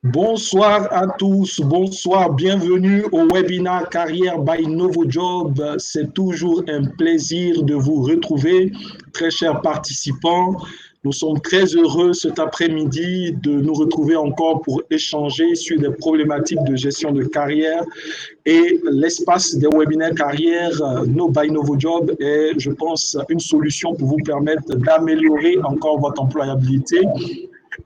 Bonsoir à tous, bonsoir, bienvenue au webinaire Carrière by NovoJob. C'est toujours un plaisir de vous retrouver, très chers participants. Nous sommes très heureux cet après-midi de nous retrouver encore pour échanger sur des problématiques de gestion de carrière et l'espace des webinaires carrière by NovoJob est, je pense, une solution pour vous permettre d'améliorer encore votre employabilité.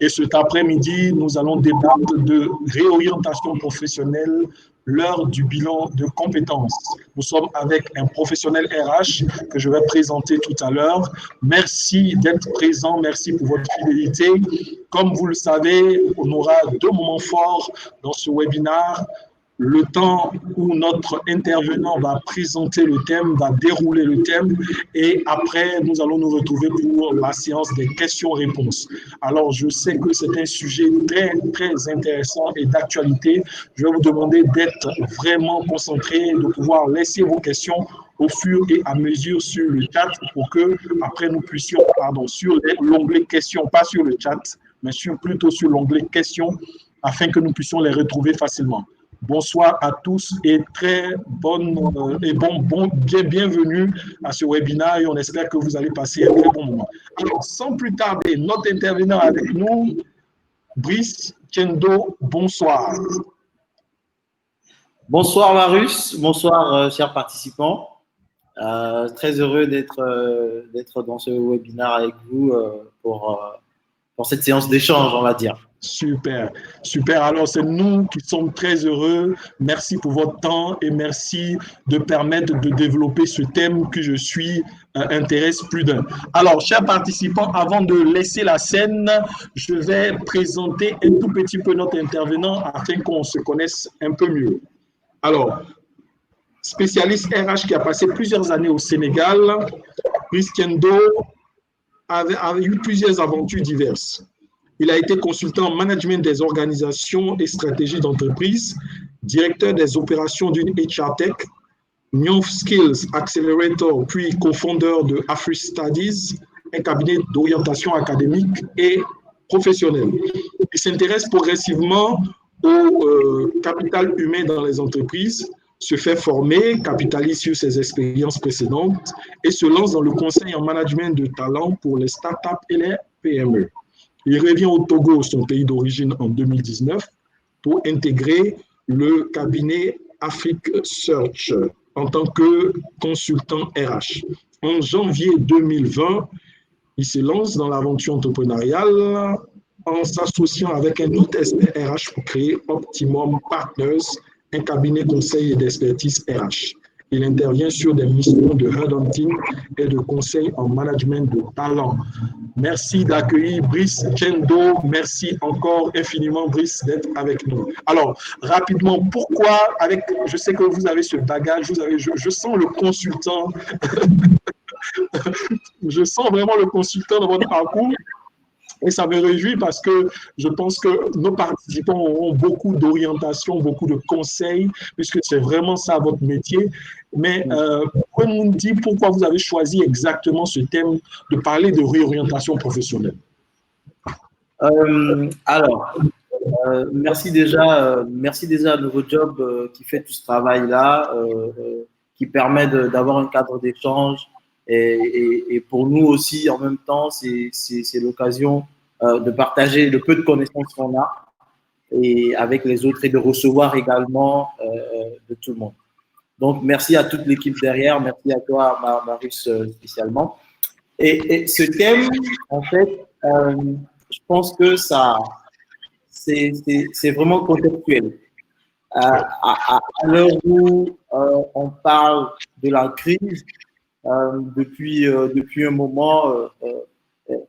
Et cet après-midi, nous allons débattre de réorientation professionnelle, l'heure du bilan de compétences. Nous sommes avec un professionnel RH que je vais présenter tout à l'heure. Merci d'être présent, merci pour votre fidélité. Comme vous le savez, on aura deux moments forts dans ce webinaire. Le temps où notre intervenant va présenter le thème, va dérouler le thème, et après, nous allons nous retrouver pour la séance des questions-réponses. Alors, je sais que c'est un sujet très, très intéressant et d'actualité. Je vais vous demander d'être vraiment concentré, de pouvoir laisser vos questions au fur et à mesure sur le chat pour que, après, nous puissions, sur l'onglet questions, pas sur le chat, mais plutôt sur l'onglet questions, afin que nous puissions les retrouver facilement. Bonsoir à tous et très bienvenue à ce webinaire et on espère que vous allez passer un très bon moment. Alors, sans plus tarder, notre intervenant avec nous, Brice Kendo, bonsoir. Bonsoir Marus, bonsoir chers participants. Très heureux d'être dans ce webinaire avec vous pour cette séance d'échange, on va dire. Super, super. Alors, c'est nous qui sommes très heureux. Merci pour votre temps et merci de permettre de développer ce thème que je suis intéresse plus d'un. Alors, chers participants, avant de laisser la scène, je vais présenter un tout petit peu notre intervenant afin qu'on se connaisse un peu mieux. Alors, spécialiste RH qui a passé plusieurs années au Sénégal, Brice Kendo a eu plusieurs aventures diverses. Il a été consultant en management des organisations et stratégies d'entreprise, directeur des opérations d'une HR Tech, New Skills Accelerator, puis cofondeur de Afri Studies, un cabinet d'orientation académique et professionnelle. Il s'intéresse progressivement au capital humain dans les entreprises, se fait former, capitalise sur ses expériences précédentes et se lance dans le conseil en management de talent pour les startups et les PME. Il revient au Togo, son pays d'origine, en 2019 pour intégrer le cabinet Afrique Search en tant que consultant RH. En janvier 2020, il se lance dans l'aventure entrepreneuriale en s'associant avec un autre expert RH pour créer Optimum Partners, un cabinet conseil et d'expertise RH. Il intervient sur des missions de headhunting et de conseil en management de talent. Merci d'accueillir Brice Kendo. Merci encore infiniment, Brice, d'être avec nous. Alors, rapidement, pourquoi, je sais que vous avez ce bagage, je sens le consultant, je sens vraiment le consultant dans votre parcours. Et ça me réjouit parce que je pense que nos participants auront beaucoup d'orientation, beaucoup de conseils, puisque c'est vraiment ça votre métier. Mais pouvez-vous nous dire pourquoi vous avez choisi exactement ce thème de parler de réorientation professionnelle? Merci déjà à NovoJob qui fait tout ce travail-là, qui permet d'avoir un cadre d'échange. Et pour nous aussi, en même temps, c'est l'occasion de partager le peu de connaissances qu'on a et avec les autres et de recevoir également de tout le monde. Donc, merci à toute l'équipe derrière. Merci à toi, Marus, spécialement. Et ce thème, en fait, je pense que c'est vraiment contextuel. À l'heure où on parle de la crise, depuis un moment,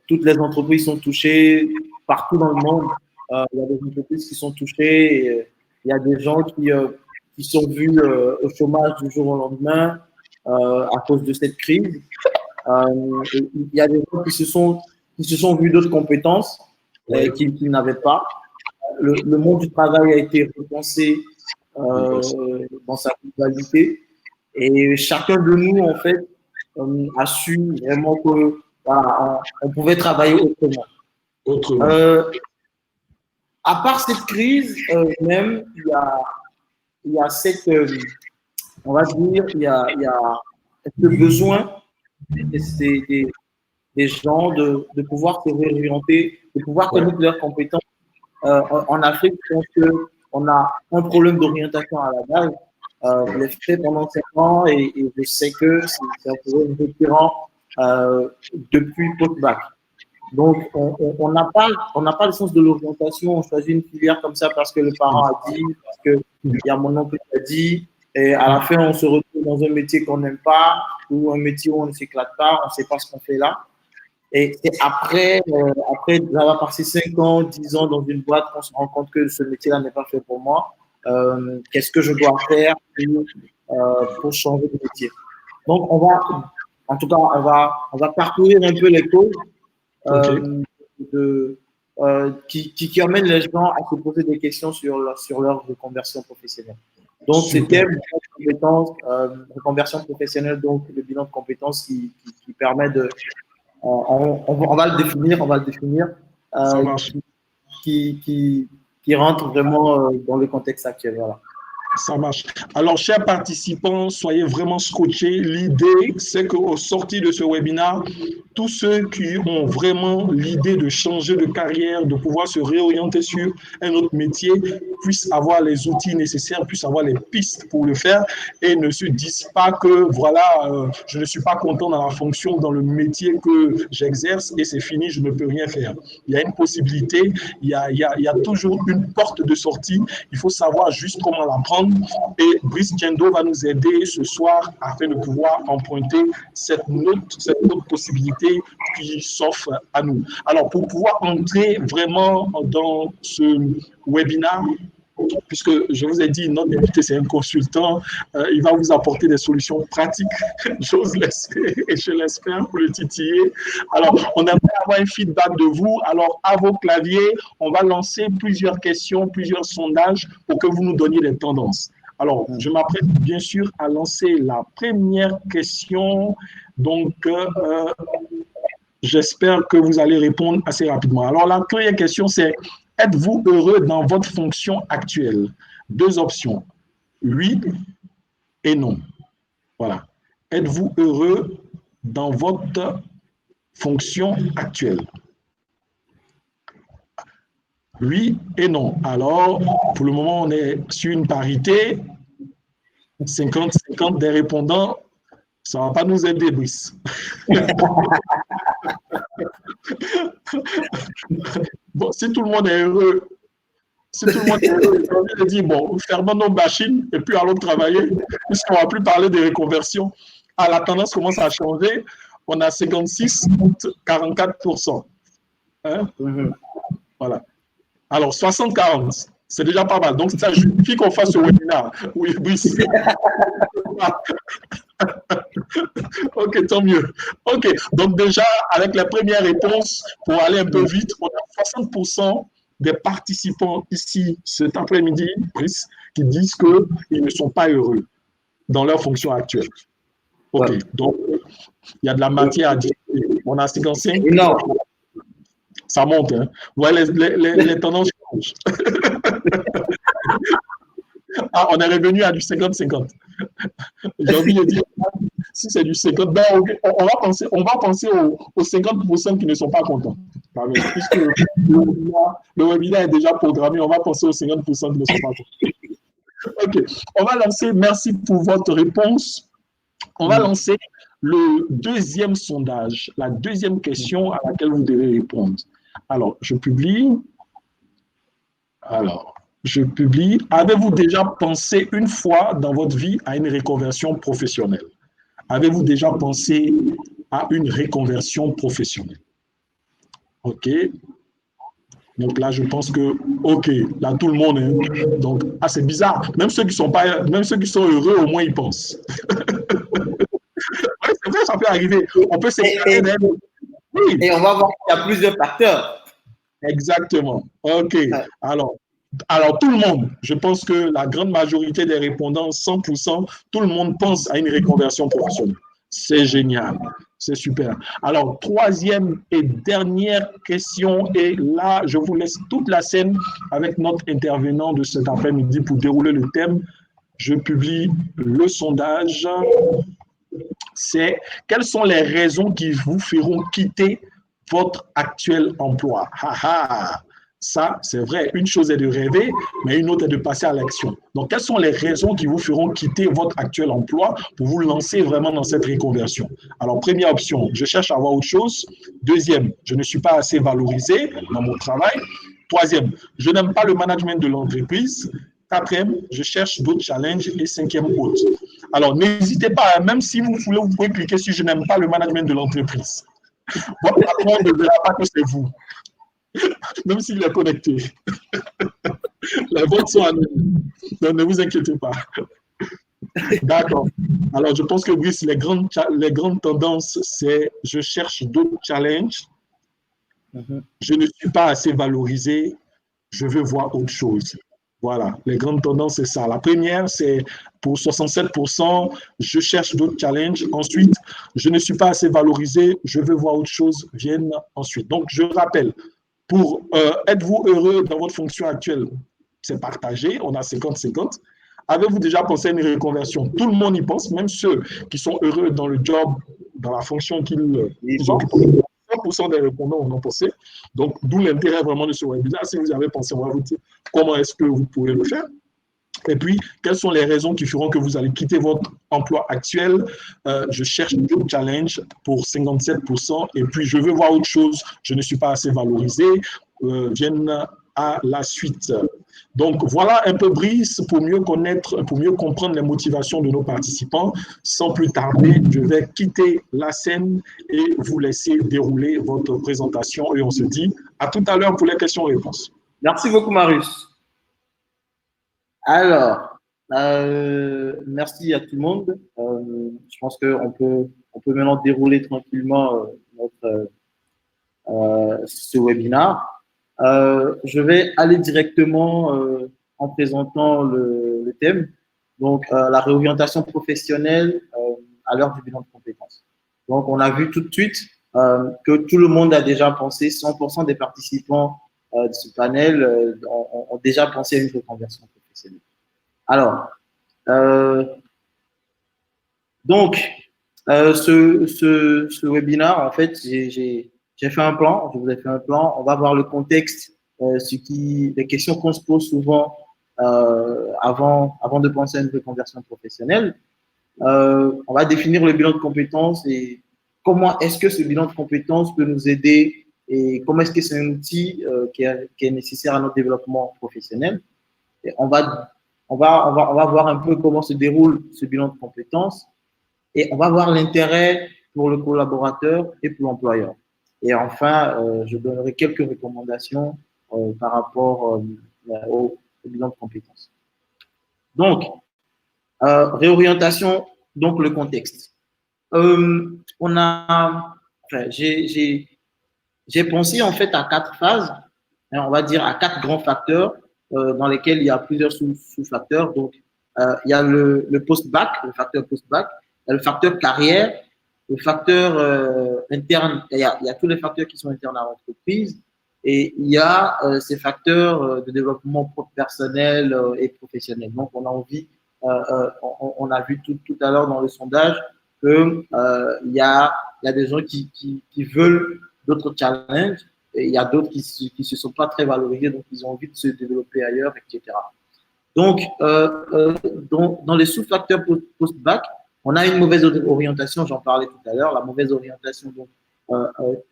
toutes les entreprises sont touchées partout dans le monde. Il y a des entreprises qui sont touchées. Et, il y a des gens qui sont vus au chômage du jour au lendemain à cause de cette crise. Il y a des gens qui se sont vus d'autres compétences qu'ils n'avaient pas. Le monde du travail a été repensé dans sa globalité. Et chacun de nous, en fait, a su vraiment qu'on pouvait travailler autrement. À part cette crise, même, il y a cette, on va dire, il y a ce besoin des gens de pouvoir se réorienter, de pouvoir Ouais. connaître leurs compétences. En Afrique, je pense qu'on a un problème d'orientation à la base. Je l'ai fait pendant 5 ans et je sais que c'est un problème récurrent depuis post-bac. Donc, on n'a pas le sens de l'orientation. On choisit une filière comme ça parce que le parent a dit, parce qu'il y a mon oncle qui a dit. Et à la fin, on se retrouve dans un métier qu'on n'aime pas ou un métier où on ne s'éclate pas. On ne sait pas ce qu'on fait là. Et c'est après avoir passé 5 ans, 10 ans dans une boîte, qu'on se rend compte que ce métier-là n'est pas fait pour moi. Qu'est-ce que je dois faire pour changer de métier? Donc, en tout cas, on va parcourir un peu les causes OK. qui amènent les gens à se poser des questions sur leur reconversion professionnelle. Donc, Super. c'était une compétence, reconversion professionnelle, donc le bilan de compétences qui permet de on va le définir, Ça marche. qui rentre vraiment dans le contexte actuel. Voilà. Ça marche. Alors, chers participants, soyez vraiment scotchés. L'idée, c'est qu'au sortir de ce webinaire, tous ceux qui ont vraiment l'idée de changer de carrière, de pouvoir se réorienter sur un autre métier, puissent avoir les outils nécessaires, puissent avoir les pistes pour le faire et ne se disent pas que, voilà, je ne suis pas content dans la fonction, dans le métier que j'exerce et c'est fini, je ne peux rien faire. Il y a une possibilité, il y a toujours une porte de sortie. Il faut savoir juste comment la prendre. Et Brice Tiendo va nous aider ce soir afin de pouvoir emprunter cette autre possibilité qui s'offre à nous. Alors, pour pouvoir entrer vraiment dans ce webinaire, puisque je vous ai dit, notre invité, c'est un consultant, il va vous apporter des solutions pratiques, j'ose l'espérer et je l'espère pour le titiller. Alors, on aimerait avoir un feedback de vous. Alors, à vos claviers, on va lancer plusieurs questions, plusieurs sondages pour que vous nous donniez des tendances. Alors, je m'apprête bien sûr à lancer la première question. Donc, j'espère que vous allez répondre assez rapidement. Alors, la première question, c'est êtes-vous heureux dans votre fonction actuelle? Deux options, oui et non. Voilà. Êtes-vous heureux dans votre fonction actuelle? Oui et non. Alors, pour le moment, on est sur une parité. 50-50 des répondants. Ça ne va pas nous aider, Brice. Bon, si tout le monde est heureux, si tout le monde est heureux, j'ai envie de dire, bon, fermons nos machines et puis allons travailler, puisqu'on ne va plus parler de reconversion. Ah, la tendance commence à changer. On a 56 contre 44%. Hein? Voilà. Alors, 60-40, c'est déjà pas mal. Donc, ça justifie qu'on fasse ce webinaire. Oui, Brice. Ok, tant mieux. Ok, donc déjà, avec la première réponse, pour aller un peu vite, on a 60% des participants ici cet après-midi, Brice, qui disent qu'ils ne sont pas heureux dans leur fonction actuelle. Ok, donc il y a de la matière à discuter. On a 55, Non. ça monte. Hein. Ouais, les tendances changent. Ah, on est revenu à du 50-50. J'ai envie de dire, si c'est du 50, ben on va penser aux 50% qui ne sont pas contents. Puisque le webinaire est déjà programmé, on va penser aux 50% qui ne sont pas contents. Ok, on va lancer, merci pour votre réponse. On va lancer le deuxième sondage, la deuxième question à laquelle vous devez répondre. Alors, je publie. Avez-vous déjà pensé une fois dans votre vie à une reconversion professionnelle? Avez-vous déjà pensé à une reconversion professionnelle? OK. Donc là, je pense que, OK, là, tout le monde est. Donc, ah, c'est bizarre. Même ceux qui sont heureux, au moins, ils pensent. Ouais, c'est vrai, ça peut arriver. On peut s'écarter même. Oui. Et on va voir qu'il y a plusieurs facteurs. Exactement. OK. Alors, tout le monde, je pense que la grande majorité des répondants, 100%, tout le monde pense à une reconversion professionnelle. C'est génial. C'est super. Alors, troisième et dernière question, et là, je vous laisse toute la scène avec notre intervenant de cet après-midi pour dérouler le thème. Je publie le sondage. C'est quelles sont les raisons qui vous feront quitter votre actuel emploi? Ça, c'est vrai. Une chose est de rêver, mais une autre est de passer à l'action. Donc, quelles sont les raisons qui vous feront quitter votre actuel emploi pour vous lancer vraiment dans cette reconversion? Alors, première option, je cherche à avoir autre chose. Deuxième, je ne suis pas assez valorisé dans mon travail. Troisième, je n'aime pas le management de l'entreprise. Quatrième, je cherche d'autres challenges. Et cinquième, autre. Alors, n'hésitez pas, même si vous voulez, vous pouvez cliquer sur je n'aime pas le management de l'entreprise. Votre patron ne verra pas que c'est vous, même s'il est connecté. Les votes sont anonymes. Donc, ne vous inquiétez pas. D'accord. Alors, je pense que Brice, les grandes tendances, c'est je cherche d'autres challenges, je ne suis pas assez valorisé, je veux voir autre chose. Voilà, les grandes tendances, c'est ça. La première, c'est pour 67%, je cherche d'autres challenges. Ensuite, je ne suis pas assez valorisé, je veux voir autre chose, viennent ensuite. Donc, je rappelle, pour êtes-vous heureux dans votre fonction actuelle? C'est partagé, on a 50-50. Avez-vous déjà pensé à une reconversion? Tout le monde y pense, même ceux qui sont heureux dans le job, dans la fonction qu'ils occupent. 100% des répondants en ont pensé. Donc, d'où l'intérêt vraiment de ce webinaire. Si vous avez pensé, on va vous dire comment est-ce que vous pouvez le faire. Et puis, quelles sont les raisons qui feront que vous allez quitter votre emploi actuel? Je cherche d'autres challenges pour 57%. Et puis, je veux voir autre chose. Je ne suis pas assez valorisé. Viennent à la suite. Donc, voilà un peu Brice pour mieux connaître, pour mieux comprendre les motivations de nos participants. Sans plus tarder, je vais quitter la scène et vous laisser dérouler votre présentation. Et on se dit à tout à l'heure pour les questions-réponses. Merci beaucoup, Marius. Alors, merci à tout le monde. Je pense qu'on peut maintenant dérouler tranquillement ce webinaire. Je vais aller directement en présentant le thème. Donc, la réorientation professionnelle à l'heure du bilan de compétences. Donc, on a vu tout de suite que tout le monde a déjà pensé, 100% des participants de ce panel ont déjà pensé à une reconversion professionnelle. Alors, donc, ce webinaire, en fait, j'ai fait un plan, je vous ai fait un plan. On va voir le contexte, les questions qu'on se pose souvent avant de penser à une reconversion professionnelle. On va définir le bilan de compétences et comment est-ce que ce bilan de compétences peut nous aider et comment est-ce que c'est un outil qui est nécessaire à notre développement professionnel. Et on va voir un peu comment se déroule ce bilan de compétences et on va voir l'intérêt pour le collaborateur et pour l'employeur. Et enfin, je donnerai quelques recommandations par rapport au bilan de compétences. Donc, réorientation, donc le contexte. J'ai pensé en fait à 4 phases, hein, on va dire à 4 grands facteurs dans lesquels il y a plusieurs sous-facteurs. Donc, il y a le post-bac, le facteur post-bac, il y a le facteur carrière, le facteur interne, il y a tous les facteurs qui sont internes à l'entreprise et il y a ces facteurs de développement personnel et professionnel. Donc, on a envie, on a vu tout à l'heure dans le sondage que il y a des gens qui veulent d'autres challenges et il y a d'autres qui se sont pas très valorisés, donc ils ont envie de se développer ailleurs, etc. Donc, dans les sous-facteurs post-bac, on a une mauvaise orientation, j'en parlais tout à l'heure, la mauvaise orientation donc,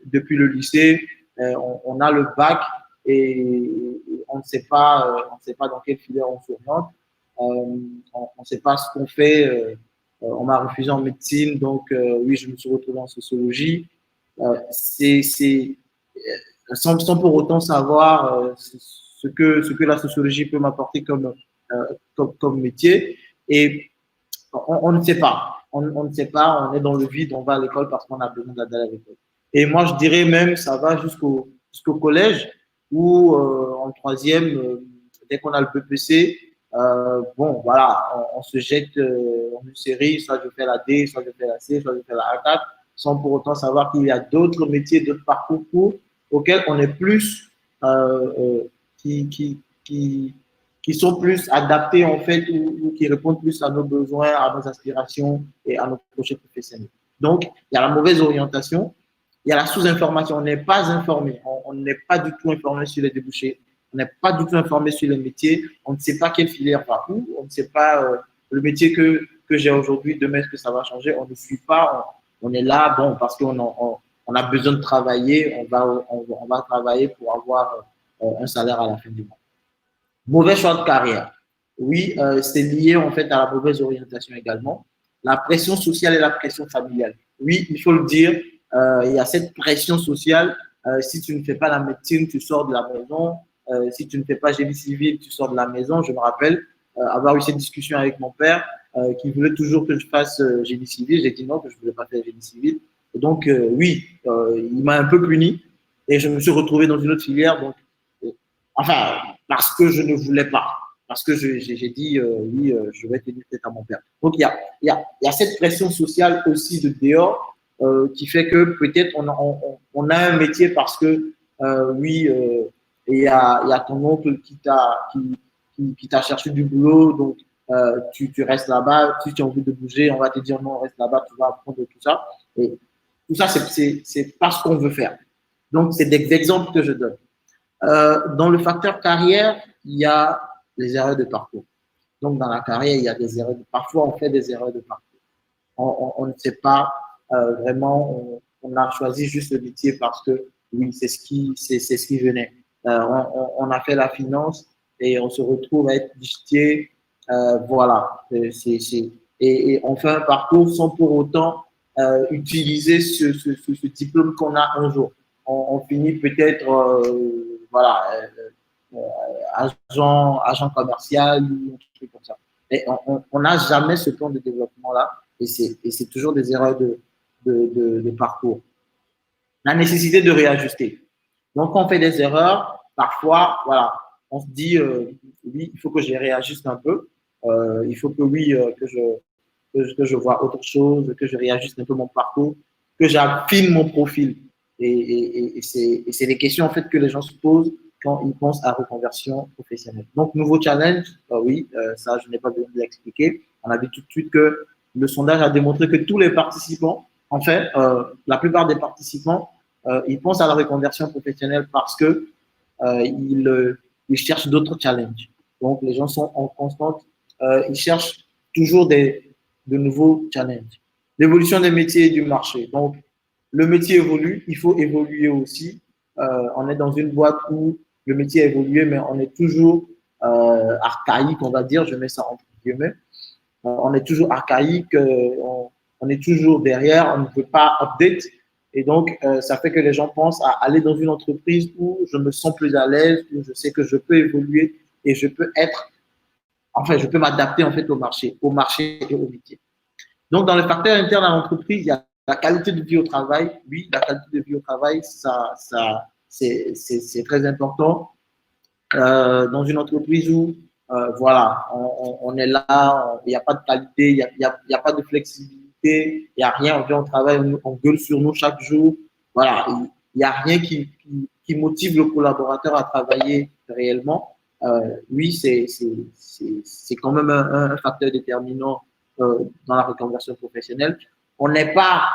depuis le lycée, on a le bac et on ne sait pas dans quelle filière on s'oriente, on ne sait pas ce qu'on fait, on m'a refusé en médecine, donc oui, je me suis retrouvé en sociologie. Sans pour autant savoir ce que la sociologie peut m'apporter comme métier. Et on ne sait pas. On ne sait pas, on est dans le vide, on va à l'école parce qu'on a besoin d'aller à l'école. Et moi, je dirais même, ça va jusqu'au collège où en troisième, dès qu'on a le BPC, bon, voilà, on se jette en une série, soit je fais la D, soit je fais la C, soit je fais la A4. sans pour autant savoir qu'il y a d'autres métiers, d'autres parcours auxquels on est plus, qui sont plus adaptés en fait ou qui répondent plus à nos besoins, à nos aspirations et à nos projets professionnels. Donc, il y a la mauvaise orientation, il y a la sous-information. On n'est pas informé, on n'est pas du tout informé sur les débouchés, on n'est pas du tout informé sur les métiers, on ne sait pas quelle filière va où, on ne sait pas le métier que j'ai aujourd'hui, demain, est-ce que ça va changer, on ne suit pas, on est là, bon, parce qu'on a besoin de travailler, on va travailler pour avoir un salaire à la fin du mois. Mauvais choix de carrière. Oui, c'est lié en fait à la mauvaise orientation également. La pression sociale et la pression familiale. Oui, il faut le dire, il y a cette pression sociale. Si tu ne fais pas la médecine, tu sors de la maison. Si tu ne fais pas génie civil, tu sors de la maison. Je me rappelle avoir eu cette discussion avec mon père qui voulait toujours que je fasse génie civil. J'ai dit non, que je ne voulais pas faire génie civil. Et donc, oui, il m'a un peu puni et je me suis retrouvé dans une autre filière. Donc, enfin, parce que je ne voulais pas. Parce que j'ai dit, oui, je vais tenir tête à mon père. Donc, il y a cette pression sociale aussi de dehors qui fait que peut-être on a un métier parce que, oui, il y a ton oncle qui t'a cherché du boulot, donc tu restes là-bas. Si tu as envie de bouger, on va te dire non, reste là-bas, tu vas apprendre tout ça. Et tout ça, c'est pas ce qu'on veut faire. Donc, c'est des exemples que je donne. Dans le facteur carrière, il y a les erreurs de parcours. Donc, dans la carrière, il y a des erreurs. Parfois, on fait des erreurs de parcours. On ne sait pas vraiment, on a choisi juste le métier parce que, oui, c'est ce qui venait. On a fait la finance et on se retrouve à être guichetier. Voilà. Et on fait un parcours sans pour autant utiliser ce diplôme qu'on a un jour. On finit peut-être voilà, agent commercial ou un truc comme ça. Et on n'a jamais ce plan de développement-là et c'est toujours des erreurs de parcours. La nécessité de réajuster. Donc, quand on fait des erreurs, parfois, voilà, on se dit, oui, il faut que je réajuste un peu. Il faut que, oui, que je vois autre chose, que je réajuste un peu mon parcours, que j'affine mon profil. Et c'est des questions en fait que les gens se posent quand ils pensent à reconversion professionnelle. Donc, nouveau challenge, oui, ça, je n'ai pas besoin de l'expliquer. On a vu tout de suite que le sondage a démontré que tous les participants, en fait, la plupart des participants, ils pensent à la reconversion professionnelle parce que ils cherchent d'autres challenges. Donc, les gens sont en constante, ils cherchent toujours de nouveaux challenges. L'évolution des métiers et du marché. Donc, le métier évolue, il faut évoluer aussi. On est dans une boîte où le métier a évolué, mais on est toujours archaïque, on va dire, je mets ça entre guillemets. On est toujours archaïque, on est toujours derrière, on ne peut pas update. Et donc, ça fait que les gens pensent à aller dans une entreprise où je me sens plus à l'aise, où je sais que je peux évoluer et je peux je peux m'adapter en fait au marché et au métier. Donc, dans le facteur interne à l'entreprise, il y a la qualité de vie au travail. Oui, la qualité de vie au travail, c'est très important. Dans une entreprise où, voilà, on est là, il n'y a pas de qualité, il n'y a pas de flexibilité, il n'y a rien, on vient au travail, on gueule sur nous chaque jour. Voilà, il n'y a rien qui motive le collaborateur à travailler réellement. Oui, c'est quand même un facteur déterminant dans la reconversion professionnelle. On n'est pas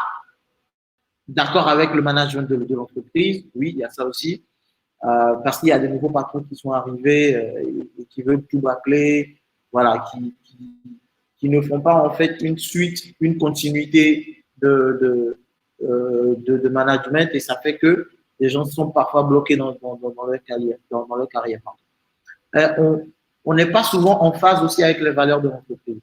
d'accord avec le management de l'entreprise. Oui, il y a ça aussi. Parce qu'il y a des nouveaux patrons qui sont arrivés et qui veulent tout bâcler, voilà, qui ne font pas en fait une suite, une continuité de management et ça fait que les gens sont parfois bloqués dans leur carrière. Dans leur carrière. On n'est pas souvent en phase aussi avec les valeurs de l'entreprise.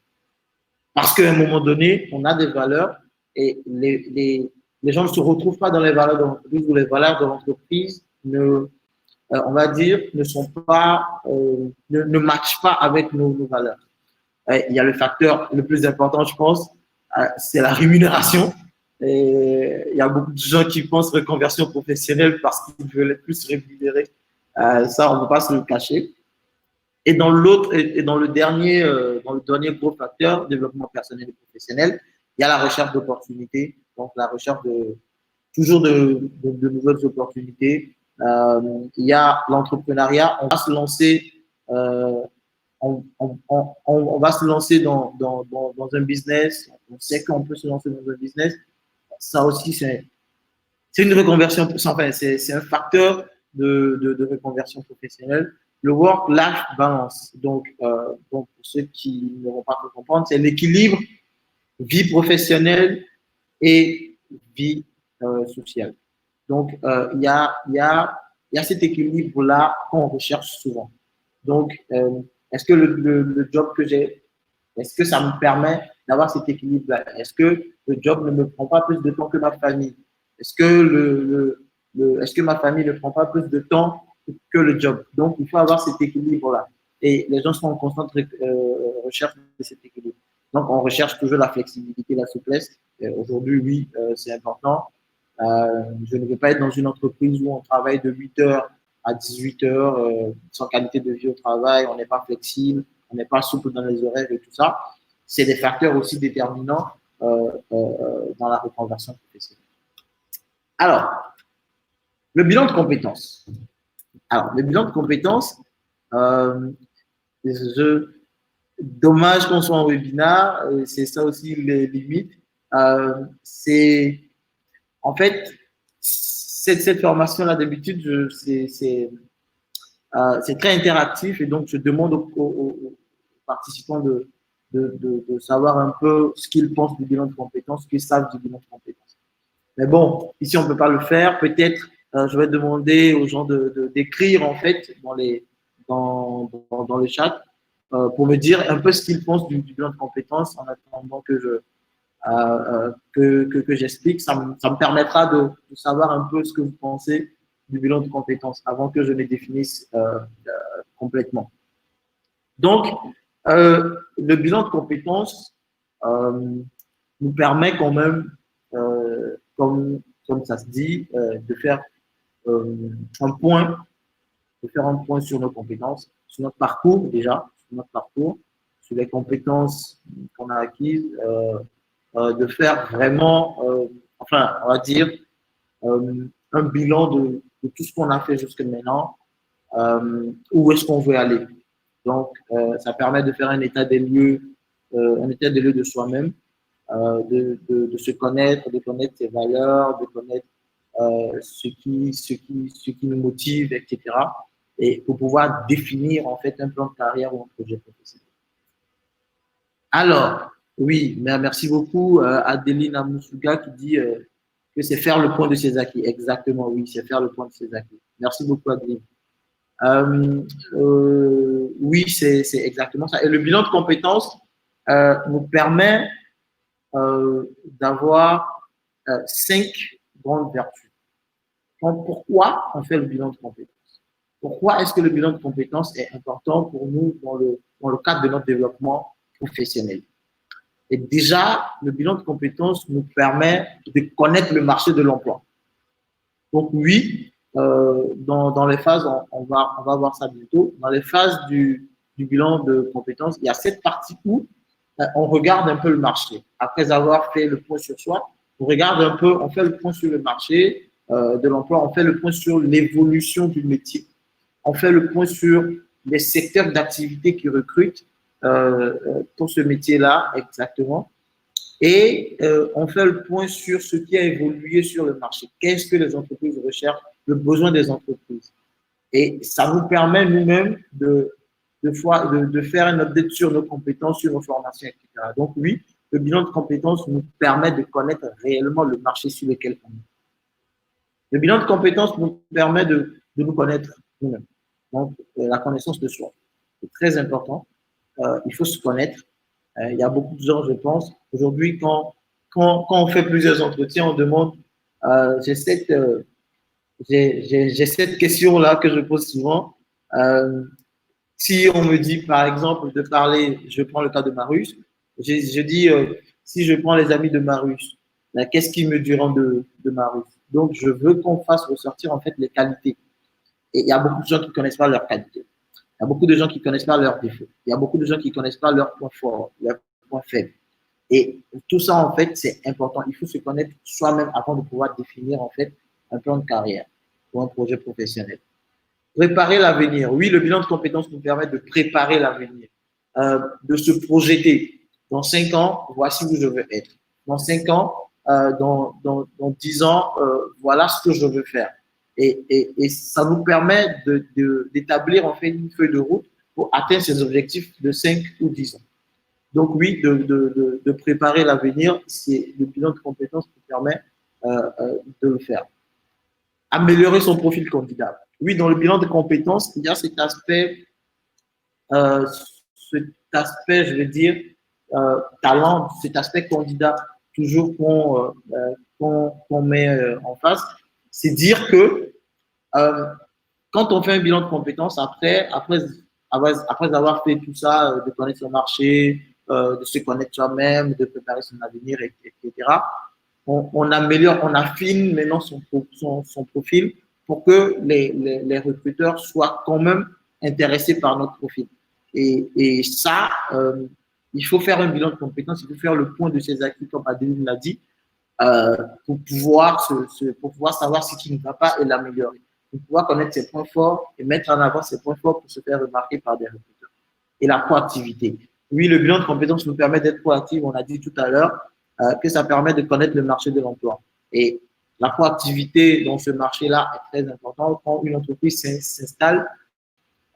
Parce qu'à un moment donné, on a des valeurs et les gens ne se retrouvent pas dans les valeurs de l'entreprise ou les valeurs de l'entreprise on va dire, ne matchent pas avec nos valeurs. Il y a le facteur le plus important, je pense, c'est la rémunération. Et il y a beaucoup de gens qui pensent reconversion professionnelle parce qu'ils veulent être plus rémunérés. Ça, on ne peut pas se le cacher. Et dans le dernier gros facteur, développement personnel et professionnel, il y a la recherche d'opportunités. donc la recherche toujours de nouvelles opportunités. Il y a l'entrepreneuriat. On va se lancer, on va se lancer dans un business. On sait qu'on peut se lancer dans un business. Ça aussi, c'est une reconversion. Enfin, c'est un facteur de reconversion professionnelle. Le work-life balance. Donc, pour ceux qui ne vont pas comprendre, c'est l'équilibre vie professionnelle et vie sociale. Donc, il y a cet équilibre-là qu'on recherche souvent. Donc, est-ce que le job que j'ai, est-ce que ça me permet d'avoir cet équilibre-là? Est-ce que le job ne me prend pas plus de temps que ma famille? Est-ce que, est-ce que ma famille ne prend pas plus de temps que le job? Donc, il faut avoir cet équilibre-là. Et les gens sont en constante recherche de cet équilibre. Donc, on recherche toujours la flexibilité, la souplesse. Aujourd'hui, oui, c'est important. Je ne veux pas être dans une entreprise où on travaille de 8 heures à 18 heures, sans qualité de vie au travail, on n'est pas flexible, on n'est pas souple dans les horaires et tout ça. C'est des facteurs aussi déterminants dans la reconversion professionnelle. Alors, le bilan de compétences. Alors, le bilan de compétences, dommage qu'on soit en webinaire, c'est ça aussi les limites. C'est en fait cette formation-là d'habitude, c'est très interactif et donc je demande aux participants de savoir un peu ce qu'ils pensent du bilan de compétences, ce qu'ils savent du bilan de compétences. Mais bon, ici on ne peut pas le faire. Peut-être je vais demander aux gens d'écrire en fait dans le chat pour me dire un peu ce qu'ils pensent du bilan de compétences en attendant que j'explique. Ça me permettra de savoir un peu ce que vous pensez du bilan de compétences avant que je ne définisse complètement. Donc, le bilan de compétences nous permet quand même, comme ça se dit, de faire un point sur nos compétences, sur notre parcours déjà, sur les compétences qu'on a acquises, de faire vraiment, enfin, on va dire, un bilan de tout ce qu'on a fait jusqu'à maintenant, où est-ce qu'on veut aller. Donc, ça permet de faire un état des lieux de soi-même, de se connaître, de connaître ses valeurs, de connaître ce qui nous motive, etc. Et pour pouvoir définir en fait un plan de carrière ou un projet professionnel. Alors, oui, merci beaucoup Adeline Amoussouga qui dit que c'est faire le point de ses acquis. Exactement, oui, c'est faire le point de ses acquis. Merci beaucoup Adeline. Oui, c'est exactement ça. Et le bilan de compétences nous permet d'avoir 5 grandes vertus. Donc, pourquoi on fait le bilan de compétences? Pourquoi est-ce que le bilan de compétences est important pour nous dans le cadre de notre développement professionnel? Et déjà, le bilan de compétences nous permet de connaître le marché de l'emploi. Donc oui, dans les phases, on va voir ça bientôt, dans les phases du bilan de compétences, il y a cette partie où on regarde un peu le marché. Après avoir fait le point sur soi, on regarde un peu, on fait le point sur le marché de l'emploi, on fait le point sur l'évolution du métier, on fait le point sur les secteurs d'activité qui recrutent pour ce métier-là exactement. Et on fait le point sur ce qui a évolué sur le marché. Qu'est-ce que les entreprises recherchent, le besoin des entreprises. Et ça nous permet nous-mêmes de faire un update sur nos compétences, sur nos formations, etc. Donc oui, le bilan de compétences nous permet de connaître réellement le marché sur lequel on est. Le bilan de compétences nous permet de nous connaître nous-mêmes. Donc, la connaissance de soi, c'est très important. Il faut se connaître. Il y a beaucoup de gens, je pense, aujourd'hui, quand on fait plusieurs entretiens, on demande, j'ai cette question-là que je pose souvent. Si on me dit, par exemple, de parler, je prends le cas de Marius, je dis, si je prends les amis de Marius, qu'est-ce qu'ils me diront de Marius? Donc, je veux qu'on fasse ressortir en fait les qualités. Et il y a beaucoup de gens qui ne connaissent pas leurs qualités. Il y a beaucoup de gens qui ne connaissent pas leurs défauts. Il y a beaucoup de gens qui ne connaissent pas leurs points forts, leurs points faibles. Et tout ça, en fait, c'est important. Il faut se connaître soi-même avant de pouvoir définir, en fait, un plan de carrière ou un projet professionnel. Préparer l'avenir. Oui, le bilan de compétences nous permet de préparer l'avenir, de se projeter. Dans 5 ans, voici où je veux être. Dans 5 ans, dans 10 ans, voilà ce que je veux faire. Et ça nous permet d'établir en fait une feuille de route pour atteindre ces objectifs de 5 ou 10 ans. Donc oui, de préparer l'avenir, c'est le bilan de compétences qui permet de le faire. Améliorer son profil candidat. Oui, dans le bilan de compétences, il y a cet aspect, je veux dire, talent, cet aspect candidat, toujours qu'on met en face. C'est dire que quand on fait un bilan de compétences, après avoir fait tout ça, de connaître son marché, de se connaître soi-même, de préparer son avenir, etc., on améliore, on affine maintenant son profil pour que les recruteurs soient quand même intéressés par notre profil. Et ça, il faut faire un bilan de compétences, il faut faire le point de ses acquis, comme Adeline l'a dit, pour pouvoir savoir ce qui ne va pas et l'améliorer. Pour pouvoir connaître ses points forts et mettre en avant ses points forts pour se faire remarquer par des recruteurs. Et la proactivité. Oui, le bilan de compétences nous permet d'être proactif, on a dit tout à l'heure, que ça permet de connaître le marché de l'emploi. Et la proactivité dans ce marché-là est très importante. Quand une entreprise s'installe,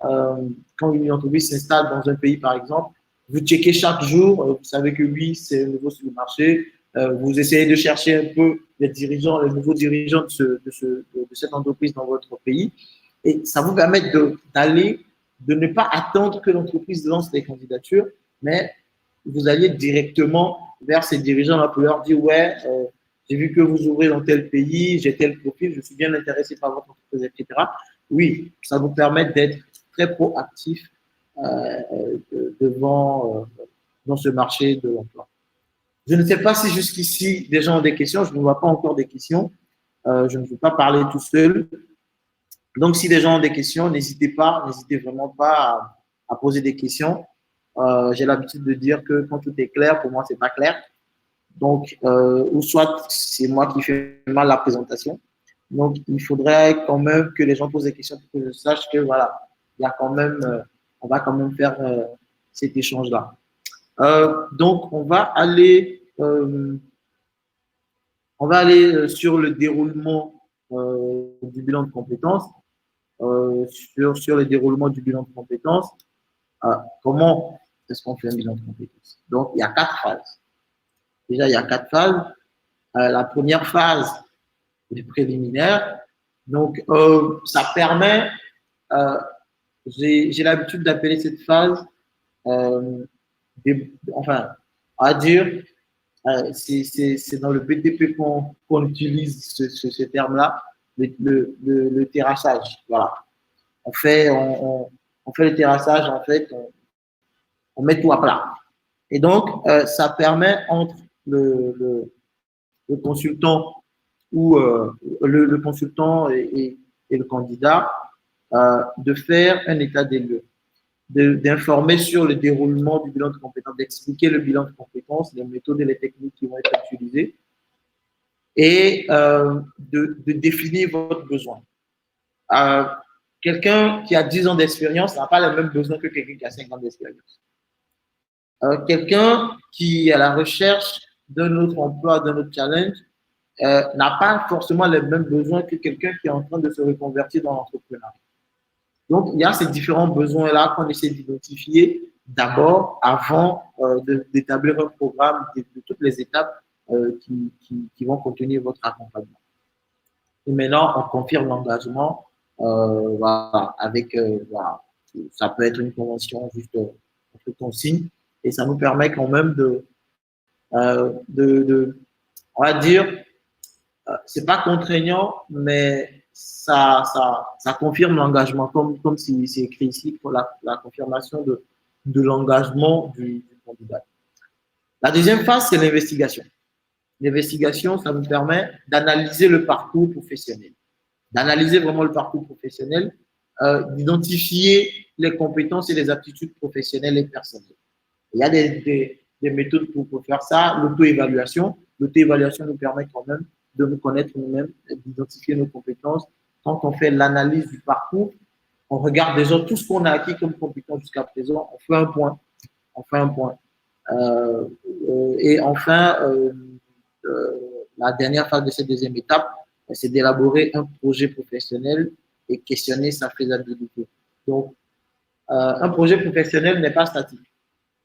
dans un pays, par exemple, vous checkez chaque jour, vous savez que oui, c'est nouveau sur le marché, vous essayez de chercher un peu les nouveaux dirigeants de cette entreprise dans votre pays. Et ça vous permet de ne pas attendre que l'entreprise lance les candidatures, mais vous alliez directement vers ces dirigeants-là pour leur dire, ouais, j'ai vu que vous ouvrez dans tel pays, j'ai tel profil, je suis bien intéressé par votre entreprise, etc. Oui, ça vous permet d'être très proactif dans ce marché de l'emploi. Je ne sais pas si jusqu'ici, des gens ont des questions. Je ne vois pas encore des questions. Je ne veux pas parler tout seul. Donc, si des gens ont des questions, n'hésitez vraiment pas à poser des questions. J'ai l'habitude de dire que quand tout est clair, pour moi, c'est pas clair. Donc, ou soit c'est moi qui fais mal la présentation. Donc, il faudrait quand même que les gens posent des questions pour que je sache que voilà, il y a quand même, on va quand même faire cet échange-là. Donc, on va aller sur le déroulement du bilan de compétences. Sur le déroulement du bilan de compétences, comment est-ce qu'on fait un bilan de compétences? Donc, il y a 4 phases. Déjà, il y a 4 phases. La première phase est préliminaire. Donc, ça permet, j'ai l'habitude d'appeler cette phase, enfin, à dire, c'est dans le BTP qu'on utilise ce terme-là, le terrassage. Voilà. On fait le terrassage, en fait, on met tout à plat. Et donc, ça permet entre le consultant ou le consultant et le candidat de faire un état des lieux, d'informer sur le déroulement du bilan de compétences, d'expliquer le bilan de compétences, les méthodes et les techniques qui vont être utilisées et de définir votre besoin. Quelqu'un qui a 10 ans d'expérience n'a pas les mêmes besoins que quelqu'un qui a 5 ans d'expérience. Quelqu'un qui est à la recherche d'un autre emploi, d'un autre challenge, n'a pas forcément les mêmes besoins que quelqu'un qui est en train de se reconvertir dans l'entrepreneuriat. Donc, il y a ces différents besoins-là qu'on essaie d'identifier d'abord avant d'établir un programme de toutes les étapes qui vont contenir votre accompagnement. Et maintenant, on confirme l'engagement voilà, avec, voilà, ça peut être une convention juste qu'on signe et ça nous permet quand même on va dire, c'est pas contraignant, mais ça confirme l'engagement, comme c'est écrit ici, pour la confirmation de l'engagement du candidat. La deuxième phase, c'est l'investigation. L'investigation, ça nous permet d'analyser le parcours professionnel, d'analyser vraiment le parcours professionnel, d'identifier les compétences et les aptitudes professionnelles et personnelles. Il y a des méthodes pour faire ça. L'auto-évaluation. L'auto-évaluation nous permet quand même de nous connaître nous-mêmes, d'identifier nos compétences. Quand on fait l'analyse du parcours, on regarde déjà tout ce qu'on a acquis comme compétences jusqu'à présent, on fait un point. On fait un point. Et enfin, la dernière phase de cette deuxième étape, c'est d'élaborer un projet professionnel et questionner sa faisabilité. Donc, un projet professionnel n'est pas statique.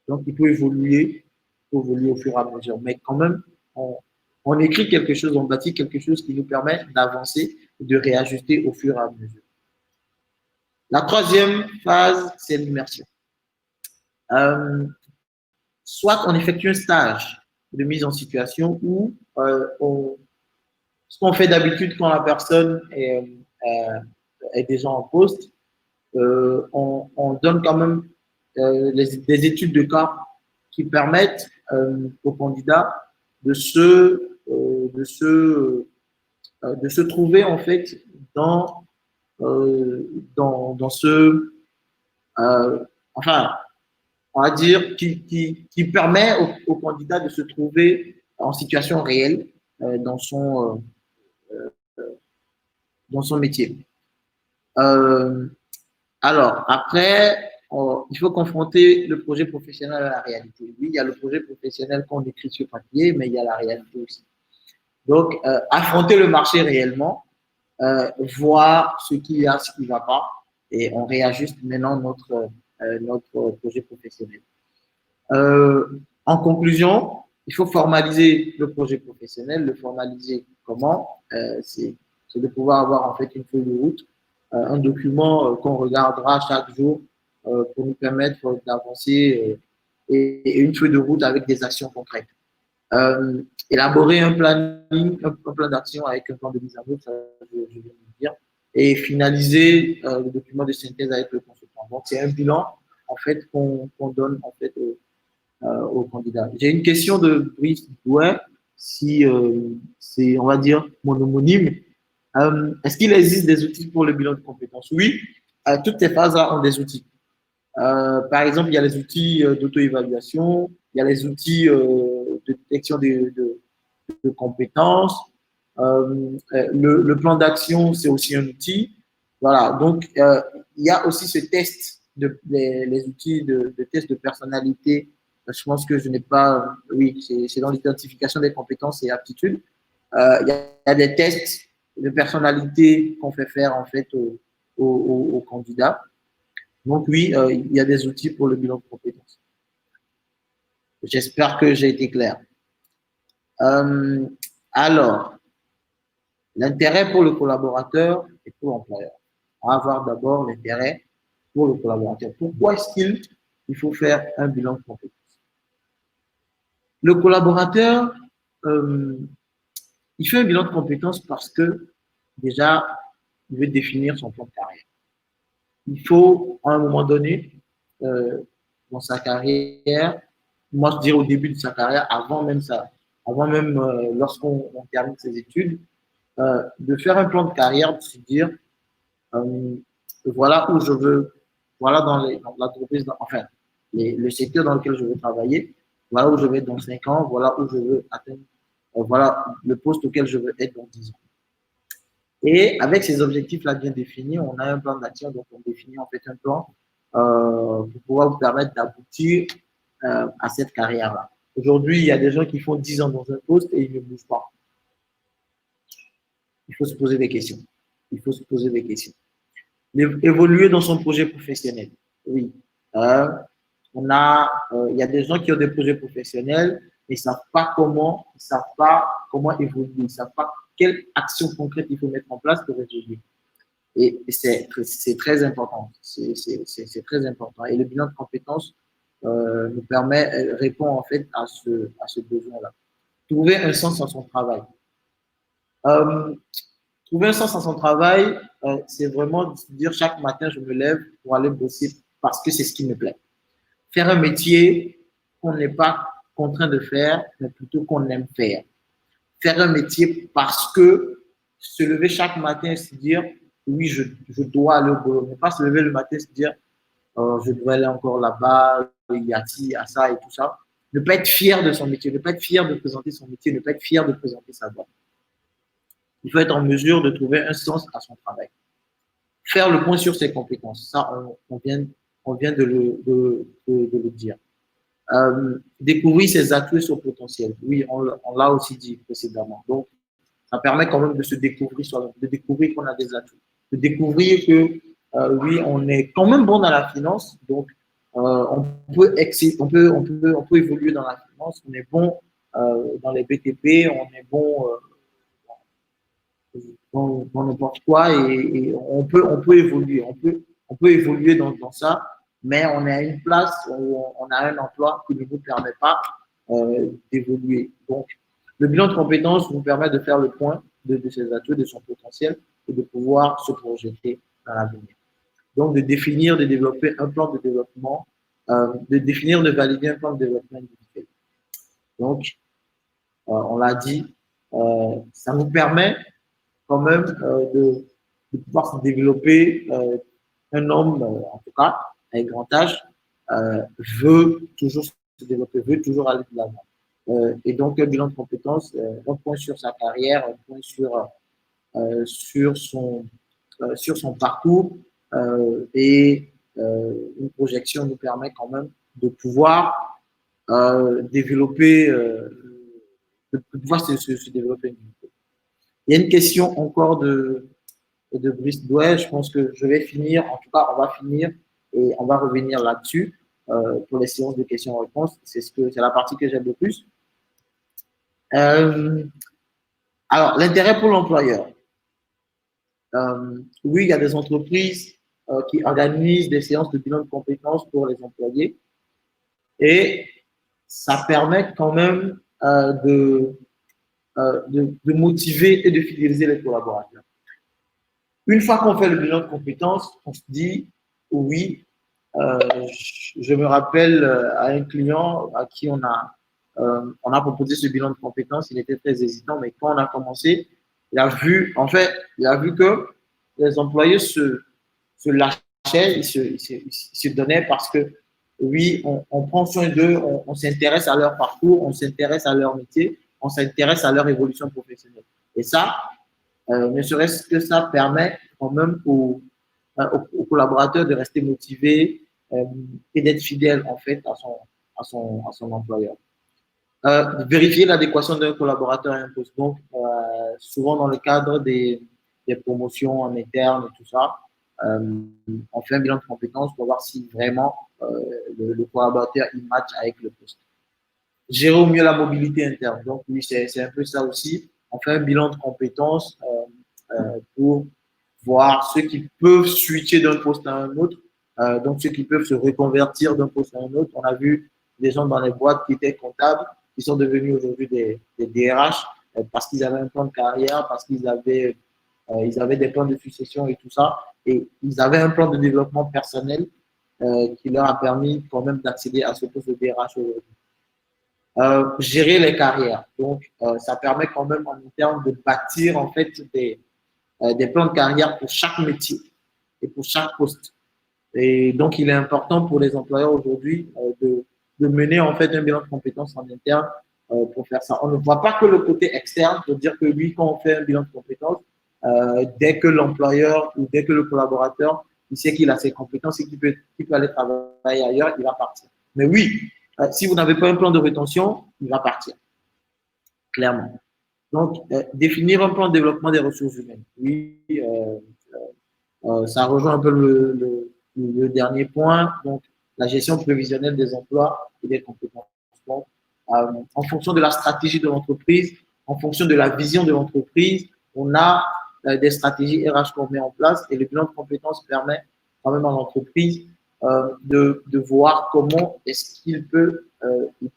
Donc, il peut évoluer au fur et à mesure. Mais quand même, on écrit quelque chose, on bâtit quelque chose qui nous permet d'avancer et de réajuster au fur et à mesure. La troisième phase, c'est l'immersion. Soit on effectue un stage de mise en situation ou ce qu'on fait d'habitude quand la personne est déjà en poste, on donne quand même des études de cas qui permettent aux candidats de se trouver en fait dans ce enfin on va dire qui permet au candidat de se trouver en situation réelle dans son métier. Alors, après, il faut confronter le projet professionnel à la réalité. Oui, il y a le projet professionnel qu'on écrit sur papier, mais il y a la réalité aussi. Donc, affronter le marché réellement, voir ce qu'il y a, ce qui ne va pas, et on réajuste maintenant notre projet professionnel. En conclusion, il faut formaliser le projet professionnel. Le formaliser comment? C'est de pouvoir avoir en fait une feuille de route, un document qu'on regardera chaque jour pour nous permettre d'avancer et une feuille de route avec des actions concrètes. Élaborer un planning, un plan d'action avec un plan de mise en œuvre, ça je viens de dire, et finaliser le document de synthèse avec le consultant. Donc, c'est un bilan en fait qu'on donne en fait aux candidats. J'ai une question de Brice Douin, si c'est, on va dire, mon homonyme. Est-ce qu'il existe des outils pour le bilan de compétences? Oui, toutes ces phases-là ont des outils. Par exemple, il y a les outils d'auto-évaluation, il y a les outils de détection de compétences. Le plan d'action, c'est aussi un outil. Voilà, donc il y a aussi ce test, les outils de test de personnalité. Je pense que je n'ai pas, oui, c'est dans l'identification des compétences et aptitudes. Il y a des tests de personnalité qu'on fait faire en fait aux candidats. Donc oui, il y a des outils pour le bilan de compétences. J'espère que j'ai été clair. Alors, l'intérêt pour le collaborateur et pour l'employeur. On va voir d'abord l'intérêt pour le collaborateur. Pourquoi est-ce qu'il faut faire un bilan de compétences? Le collaborateur, il fait un bilan de compétences parce que déjà, il veut définir son plan de carrière. Il faut, à un moment donné, dans sa carrière, moi je dirais au début de sa carrière, avant même lorsqu'on termine ses études, de faire un plan de carrière, de se dire voilà où je veux, voilà dans l'entreprise, enfin, le secteur dans lequel je veux travailler, voilà où je vais être dans 5 ans, voilà où je veux atteindre, voilà le poste auquel je veux être dans 10 ans. Et avec ces objectifs-là bien définis, on a un plan d'action, donc on définit en fait un plan pour pouvoir vous permettre d'aboutir à cette carrière-là. Aujourd'hui, il y a des gens qui font 10 ans dans un poste et ils ne bougent pas. Il faut se poser des questions. Il faut se poser des questions. Évoluer dans son projet professionnel. Oui. Il y a des gens qui ont des projets professionnels, mais ils ne savent pas comment évoluer. Ils ne savent pas quelle action concrète il faut mettre en place pour évoluer. Et c'est très important. C'est très important. Et le bilan de compétences nous répond en fait à ce besoin-là. Trouver un sens dans son travail. Trouver un sens dans son travail, c'est vraiment dire chaque matin, je me lève pour aller bosser parce que c'est ce qui me plaît. Faire un métier qu'on n'est pas contraint de faire, mais plutôt qu'on aime faire. Faire un métier parce que se lever chaque matin et se dire oui, je dois aller au boulot, mais pas se lever le matin et se dire je dois aller encore là-bas, il y a ci, il y a ça et tout ça. ne pas être fier de son métier, ne pas être fier de présenter son métier, ne pas être fier de présenter sa boîte. Il faut être en mesure de trouver un sens à son travail. Faire le point sur ses compétences, ça, on vient de le dire. Découvrir ses atouts et son potentiel. Oui, on l'a aussi dit précédemment. Donc, ça permet quand même de se découvrir soi-même, de découvrir qu'on a des atouts, de découvrir que, oui, on est quand même bon dans la finance, donc on peut évoluer dans la finance, on est bon dans les BTP, on est bon dans n'importe quoi et on peut évoluer, on peut évoluer dans ça, mais on est à une place où on a un emploi qui ne nous permet pas d'évoluer. Donc, le bilan de compétences vous permet de faire le point de ses atouts, de son potentiel et de pouvoir se projeter dans l'avenir. Donc, de définir, de développer un plan de développement, de définir, de valider un plan de développement individuel. Donc, on l'a dit, ça nous permet quand même de pouvoir se développer. Un homme, en tout cas, avec grand âge, veut toujours se développer, veut toujours aller de l'avant. Et donc, un bilan de compétences, un point sur sa carrière, un point sur son parcours et une projection nous permet quand même de pouvoir développer, de pouvoir se développer. Il y a une question encore de Brice Douai. Je pense que je vais finir, en tout cas, on va finir et on va revenir là-dessus pour les séances de questions-réponses. C'est la partie que j'aime le plus. Alors, l'intérêt pour l'employeur. Oui, il y a des entreprises qui organisent des séances de bilan de compétences pour les employés et ça permet quand même de motiver et de fidéliser les collaborateurs. Une fois qu'on fait le bilan de compétences, on se dit oui. Je me rappelle à un client à qui on a proposé ce bilan de compétences, il était très hésitant, mais quand on a commencé, il a vu que les employés se lâchaient, ils se donnaient parce que oui, on prend soin d'eux, on s'intéresse à leur parcours, on s'intéresse à leur métier, on s'intéresse à leur évolution professionnelle. Et ça, ne serait-ce que ça permet quand même aux collaborateurs de rester motivés et d'être fidèles en fait à son employeur. Vérifier l'adéquation d'un collaborateur à un poste. Donc, souvent dans le cadre des promotions en interne et tout ça, on fait un bilan de compétences pour voir si vraiment le collaborateur il match avec le poste. Gérer au mieux la mobilité interne. Donc, oui, c'est un peu ça aussi. On fait un bilan de compétences pour voir ceux qui peuvent switcher d'un poste à un autre, donc ceux qui peuvent se reconvertir d'un poste à un autre. On a vu des gens dans les boîtes qui étaient comptables, qui sont devenus aujourd'hui des DRH parce qu'ils avaient un plan de carrière, parce qu'ils avaient, des plans de succession et tout ça, et ils avaient un plan de développement personnel qui leur a permis quand même d'accéder à ce poste de DRH aujourd'hui. Gérer les carrières. Donc, ça permet quand même en interne de bâtir en fait des plans de carrière pour chaque métier et pour chaque poste. Et donc, il est important pour les employeurs aujourd'hui de mener en fait un bilan de compétences en interne pour faire ça. On ne voit pas que le côté externe, de dire que oui, quand on fait un bilan de compétences, dès que l'employeur ou dès que le collaborateur, il sait qu'il a ses compétences et qu'il peut aller travailler ailleurs, il va partir. Mais oui, si vous n'avez pas un plan de rétention, il va partir, clairement. Donc, définir un plan de développement des ressources humaines. Oui, ça rejoint un peu le dernier point. Donc, la gestion prévisionnelle des emplois et des compétences. Donc, en fonction de la stratégie de l'entreprise, en fonction de la vision de l'entreprise, on a des stratégies RH qu'on met en place et le bilan de compétences permet quand même à l'entreprise de voir comment est-ce qu'il peut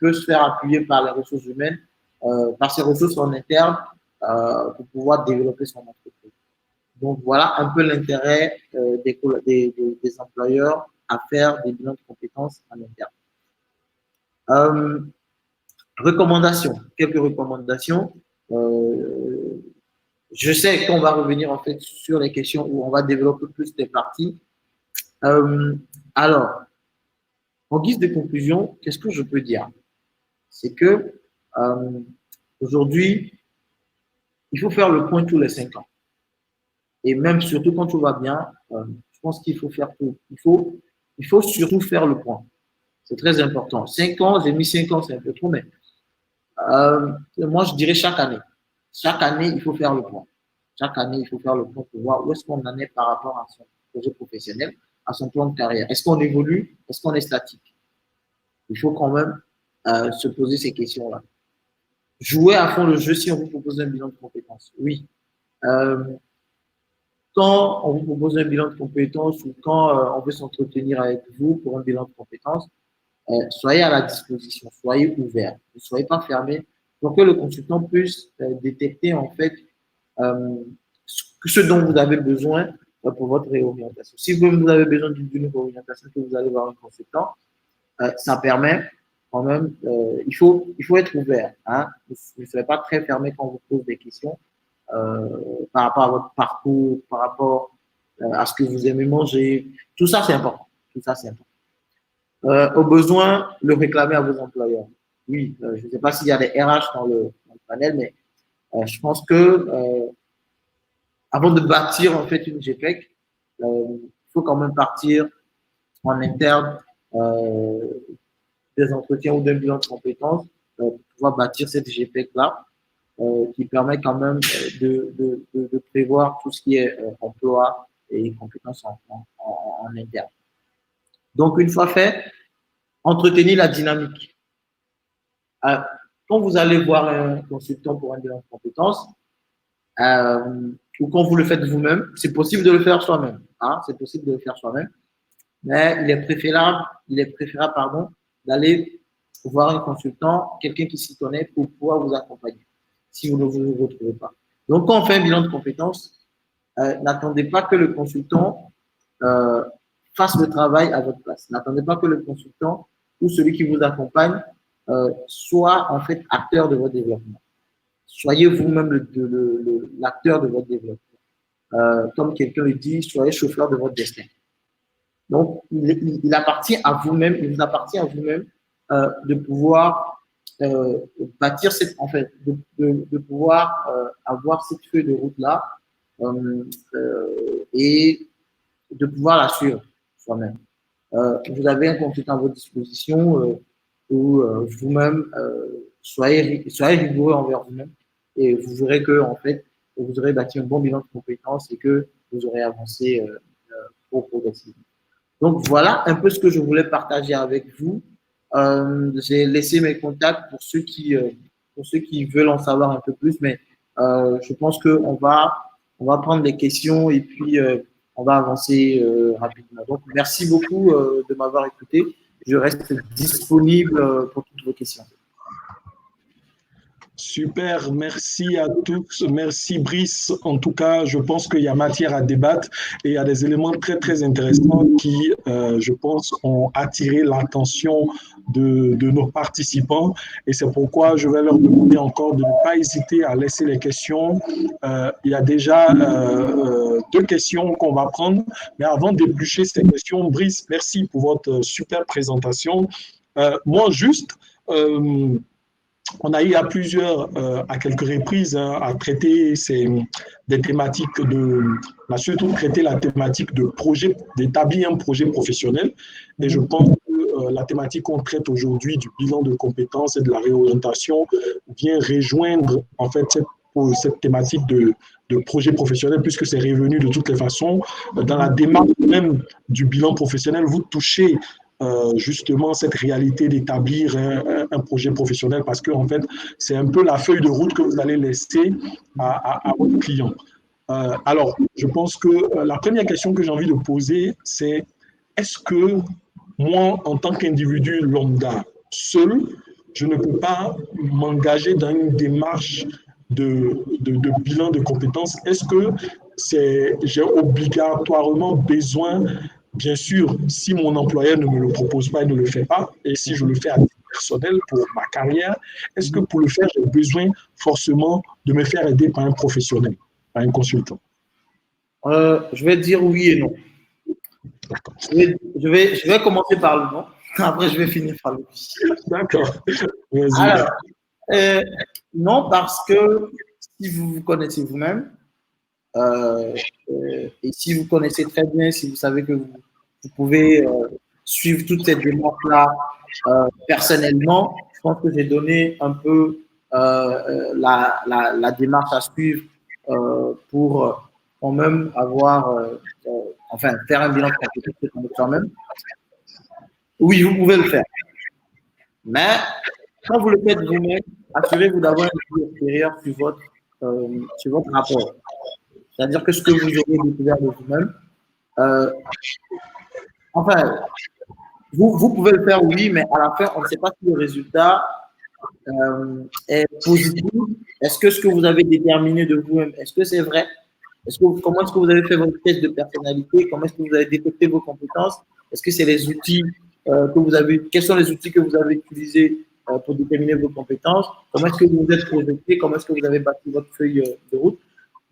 se faire appuyer par les ressources humaines, par ses ressources en interne pour pouvoir développer son entreprise. Donc, voilà un peu l'intérêt des employeurs à faire des bilans de compétences en interne. Recommandations, quelques recommandations. Je sais qu'on va revenir en fait sur les questions où on va développer plus des parties. Alors, en guise de conclusion, qu'est-ce que je peux dire? c'est que aujourd'hui, il faut faire le point tous les 5 ans. Et même surtout quand tout va bien, je pense qu'il faut faire tout. Il faut surtout faire le point. C'est très important. 5 ans, j'ai mis 5 ans, c'est un peu trop, mais moi, je dirais chaque année. Chaque année, il faut faire le point. Chaque année, il faut faire le point pour voir où est-ce qu'on en est par rapport à son projet professionnel, à son plan de carrière. Est-ce qu'on évolue? Est-ce qu'on est statique? Il faut quand même se poser ces questions-là. Jouer à fond le jeu si on vous propose un bilan de compétences. Oui. Quand on vous propose un bilan de compétences ou quand on veut s'entretenir avec vous pour un bilan de compétences, soyez à la disposition, soyez ouvert, ne soyez pas fermé pour que le consultant puisse détecter en fait ce dont vous avez besoin pour votre réorientation. Si vous avez besoin d'une réorientation, que vous allez voir un consultant, ça permet quand même, il faut être ouvert. Hein? Ne soyez pas très fermé quand on vous pose des questions par rapport à votre parcours, par rapport à ce que vous aimez manger. Tout ça, c'est important. Tout ça, c'est important. Au besoin, le réclamer à vos employeurs. Oui, je ne sais pas s'il y a des RH dans le panel, mais je pense que avant de bâtir en fait une GPEC, il faut quand même partir en interne des entretiens ou d'un bilan de compétences pour pouvoir bâtir cette GPEC-là qui permet quand même de prévoir tout ce qui est emploi et compétences en interne. Donc, une fois fait, entretenir la dynamique. Quand vous allez voir un consultant pour un bilan de compétences, ou quand vous le faites vous-même, c'est possible de le faire soi-même. Hein, c'est possible de le faire soi-même. Mais il est préférable d'aller voir un consultant, quelqu'un qui s'y connaît pour pouvoir vous accompagner si vous ne vous retrouvez pas. Donc, quand on fait un bilan de compétences, n'attendez pas que le consultant fasse le travail à votre place. N'attendez pas que le consultant ou celui qui vous accompagne soit en fait acteur de votre développement. Soyez vous-même l'acteur de votre développement. Comme quelqu'un le dit, soyez chauffeur de votre destin. Donc, il appartient à vous-même, il vous appartient à vous-même de pouvoir bâtir cette, en fait, de pouvoir avoir cette feuille de route-là et de pouvoir la suivre soi-même. Vous avez un consultant à votre disposition où vous-même soyez rigoureux envers vous-même et vous verrez que en fait vous aurez bâti un bon bilan de compétences et que vous aurez avancé progressivement. Donc voilà un peu ce que je voulais partager avec vous. J'ai laissé mes contacts pour ceux qui veulent en savoir un peu plus, mais je pense qu'on va prendre des questions et puis on va avancer rapidement. Donc merci beaucoup de m'avoir écouté. Je reste disponible pour toutes vos questions. Super, merci à tous. Merci Brice. En tout cas, je pense qu'il y a matière à débattre et il y a des éléments très, très intéressants qui, je pense, ont attiré l'attention de nos participants. Et c'est pourquoi je vais leur demander encore de ne pas hésiter à laisser les questions. Il y a déjà 2 questions qu'on va prendre. Mais avant d'éplucher ces questions, Brice, merci pour votre super présentation. Moi, juste... on a eu à quelques reprises, à traiter des thématiques on a surtout traité la thématique d'établir un projet professionnel. Et je pense que la thématique qu'on traite aujourd'hui du bilan de compétences et de la réorientation vient rejoindre en fait cette thématique de projet professionnel, puisque c'est revenu de toutes les façons. Dans la démarche même du bilan professionnel, vous touchez justement cette réalité d'établir un projet professionnel parce que en fait, c'est un peu la feuille de route que vous allez laisser à votre client. Alors, je pense que la première question que j'ai envie de poser, c'est est-ce que moi, en tant qu'individu lambda, seul, je ne peux pas m'engager dans une démarche de bilan de compétences? Est-ce que j'ai obligatoirement besoin, bien sûr, si mon employeur ne me le propose pas, il ne le fait pas, et si je le fais à titre personnel pour ma carrière, est-ce que pour le faire, j'ai besoin forcément de me faire aider par un professionnel, par un consultant? Je vais dire oui et non. Je vais commencer par le non. Après, je vais finir par le oui. D'accord. Vas-y. Alors, non, parce que si vous vous connaissez vous-même, et si vous connaissez très bien, si vous savez que vous pouvez suivre toute cette démarche-là personnellement, je pense que j'ai donné un peu la démarche à suivre pour quand même avoir, enfin, faire un bilan de compétences de soi-même. Oui, vous pouvez le faire. Mais quand vous le faites vous-même, assurez-vous d'avoir une vue extérieure sur votre rapport. C'est-à-dire que ce que vous aurez découvert de vous-même, enfin, vous pouvez le faire, oui, mais à la fin, on ne sait pas si le résultat est positif. Est-ce que ce que vous avez déterminé de vous-même, est-ce que c'est vrai? Comment est-ce que vous avez fait votre test de personnalité? Comment est-ce que vous avez détecté vos compétences? Est-ce que c'est les outils que vous avez, quels sont les outils que vous avez utilisés pour déterminer vos compétences? Comment est-ce que vous vous êtes projeté? Comment est-ce que vous avez bâti votre feuille de route?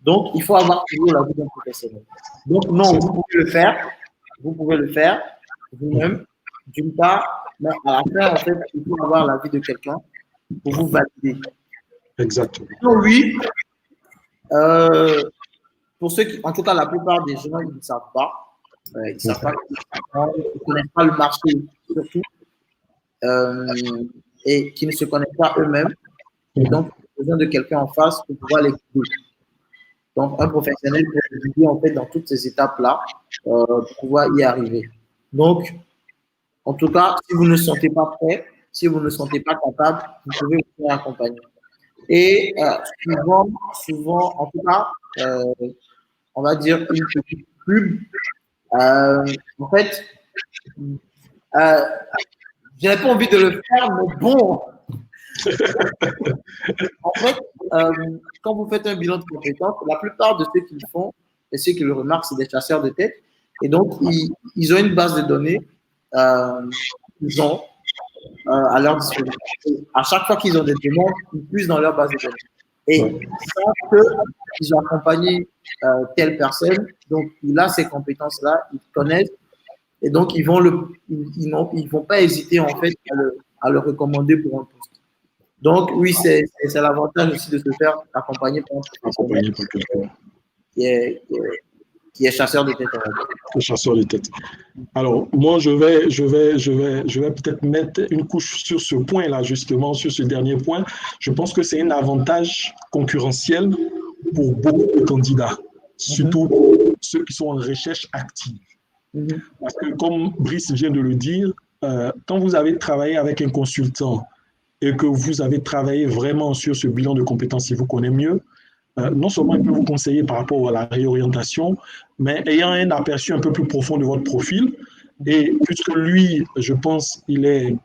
Donc, il faut avoir toujours la vie d'un professionnel. Donc, non, vous pouvez le faire. Vous pouvez le faire vous-même, d'une part, mais à la fin, en fait, il faut avoir l'avis de quelqu'un pour vous valider. Exactement. Donc, oui, pour ceux qui, en tout cas, la plupart des gens, ils ne savent pas. Ils ne savent pas, ils ne connaissent pas le marché, surtout, et qui ne se connaissent pas eux-mêmes. Et donc, ils ont besoin de quelqu'un en face pour pouvoir les guider. Donc, un professionnel peut vous guider en fait dans toutes ces étapes-là pour pouvoir y arriver. Donc, en tout cas, si vous ne sentez pas prêt, si vous ne sentez pas capable, vous pouvez vous faire accompagner. Et souvent, en tout cas, on va dire une petite pub. En fait, je n'avais pas envie de le faire, mais bon. En fait, quand vous faites un bilan de compétences, la plupart de ceux qui le font et ceux qui le remarquent, c'est des chasseurs de tête. Et donc, ils ont une base de données qu'ils ont à leur disposition. À chaque fois qu'ils ont des demandes, ils puissent dans leur base de données. Et ils savent qu'ils ont accompagné telle personne, donc il a ces compétences-là, ils connaissent, et donc ils vont pas hésiter en fait à le recommander pour un poste. Donc oui, c'est l'avantage aussi de se faire accompagner par un professionnel qui est chasseur de tête. Chasseur de tête. Alors, moi, je vais peut-être mettre une couche sur ce point-là, justement, sur ce dernier point. Je pense que c'est un avantage concurrentiel pour beaucoup de candidats, surtout ceux qui sont en recherche active. Parce que, comme Brice vient de le dire, quand vous avez travaillé avec un consultant et que vous avez travaillé vraiment sur ce bilan de compétences, il vous connaît mieux, non seulement il peut vous conseiller par rapport à la réorientation, mais ayant un aperçu un peu plus profond de votre profil, et puisque lui, je pense, il est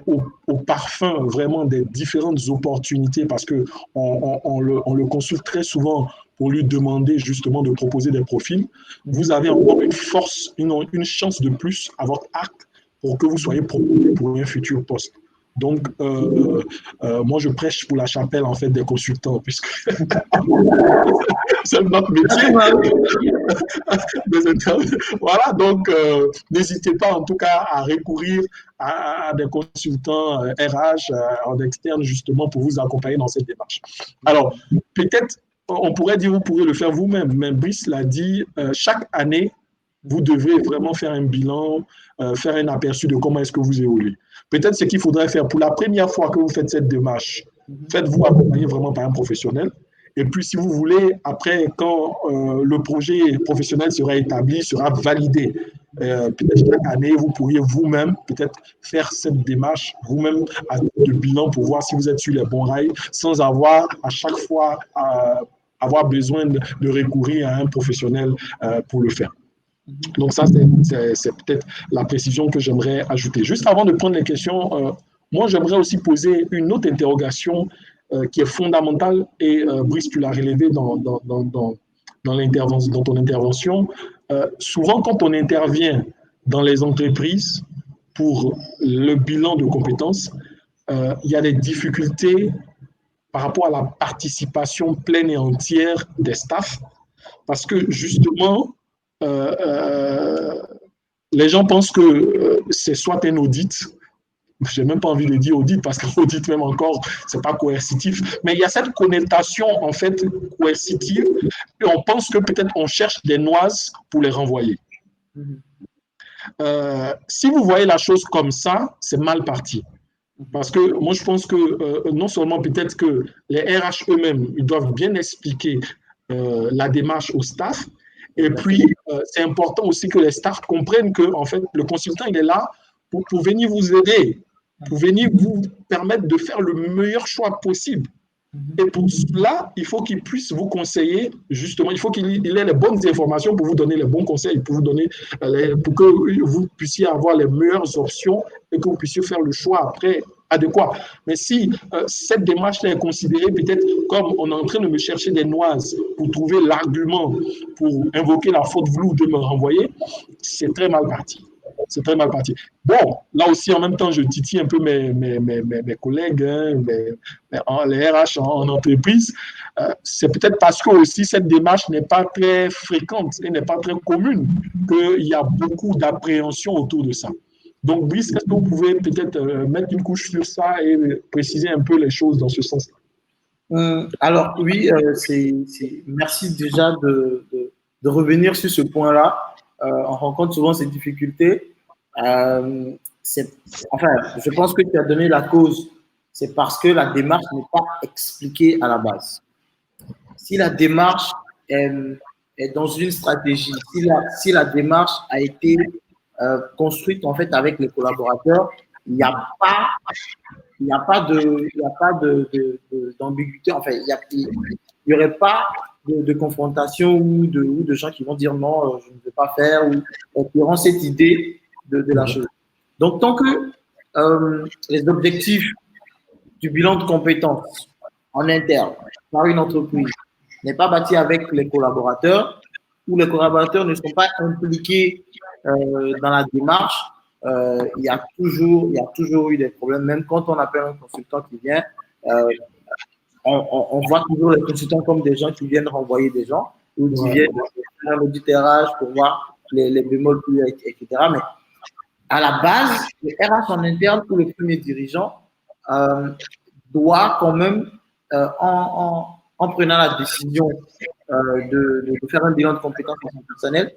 au parfum vraiment des différentes opportunités parce qu'on le consulte très souvent pour lui demander justement de proposer des profils, vous avez encore une force, une chance de plus à votre arc pour que vous soyez proposé pour un futur poste. Donc, moi, je prêche pour la chapelle, en fait, des consultants, puisque c'est notre métier. Voilà, donc, n'hésitez pas, en tout cas, à recourir à des consultants RH en externe, justement, pour vous accompagner dans cette démarche. Alors, peut-être, on pourrait dire, vous pourrez le faire vous-même, mais Brice l'a dit, chaque année, vous devez vraiment faire un bilan, faire un aperçu de comment est-ce que vous évoluez. Peut-être ce qu'il faudrait faire pour la première fois que vous faites cette démarche, faites-vous accompagner vraiment par un professionnel. Et puis, si vous voulez, après, quand le projet professionnel sera établi, sera validé, peut-être chaque année, vous pourriez vous-même peut-être faire cette démarche, vous-même, à titre de bilan pour voir si vous êtes sur les bons rails, sans avoir à chaque fois avoir besoin de recourir à un professionnel pour le faire. Donc ça, c'est peut-être la précision que j'aimerais ajouter. Juste avant de prendre les questions, moi, j'aimerais aussi poser une autre interrogation qui est fondamentale et Brice, tu l'as relevé dans ton intervention. Souvent, quand on intervient dans les entreprises pour le bilan de compétences, il y a des difficultés par rapport à la participation pleine et entière des staffs parce que justement, les gens pensent que c'est soit un audit, j'ai même pas envie de dire audit parce qu'audit même encore, c'est pas coercitif, mais il y a cette connotation en fait coercitive et on pense que peut-être on cherche des noises pour les renvoyer. Si vous voyez la chose comme ça, c'est mal parti. Parce que moi, je pense que non seulement peut-être que les RH eux-mêmes, ils doivent bien expliquer la démarche au staff, et puis c'est important aussi que les staffs comprennent que en fait, le consultant, il est là pour venir vous aider, pour venir vous permettre de faire le meilleur choix possible. Et pour cela, il faut qu'il puisse vous conseiller, justement, il faut qu'il ait les bonnes informations pour vous donner les bons conseils, pour vous donner, pour que vous puissiez avoir les meilleures options et que vous puissiez faire le choix après adéquat. Mais si cette démarche-là est considérée peut-être comme on est en train de me chercher des noises pour trouver l'argument, pour invoquer la faute voulue de me renvoyer, c'est très mal parti. C'est très mal parti. Bon, là aussi, en même temps, je titille un peu mes collègues, hein, les RH en entreprise. C'est peut-être parce que aussi cette démarche n'est pas très fréquente et n'est pas très commune qu'il y a beaucoup d'appréhension autour de ça. Donc, Brice, est-ce que vous pouvez peut-être mettre une couche sur ça et préciser un peu les choses dans ce sens-là? Alors, oui, merci déjà de revenir sur ce point-là. On rencontre souvent ces difficultés. Enfin, je pense que tu as donné la cause. C'est parce que la démarche n'est pas expliquée à la base. Si la démarche est dans une stratégie, si la démarche a été construite en fait avec les collaborateurs, il n'y a pas d'ambiguïté. Enfin, il n'y aurait pas de confrontation ou de gens qui vont dire non, je ne veux pas faire, ou qui auront cette idée de la chose. Donc, tant que les objectifs du bilan de compétences en interne par une entreprise n'est pas bâti avec les collaborateurs, ou les collaborateurs ne sont pas impliqués dans la démarche, il y a toujours eu des problèmes. Même quand on appelle un consultant qui vient, on voit toujours les consultants comme des gens qui viennent renvoyer des gens ou qui viennent faire l'audit RH pour voir les bémols, etc. Mais à la base, le RH en interne ou le premier dirigeant doit quand même, en prenant la décision de faire un bilan de compétences en son personnel,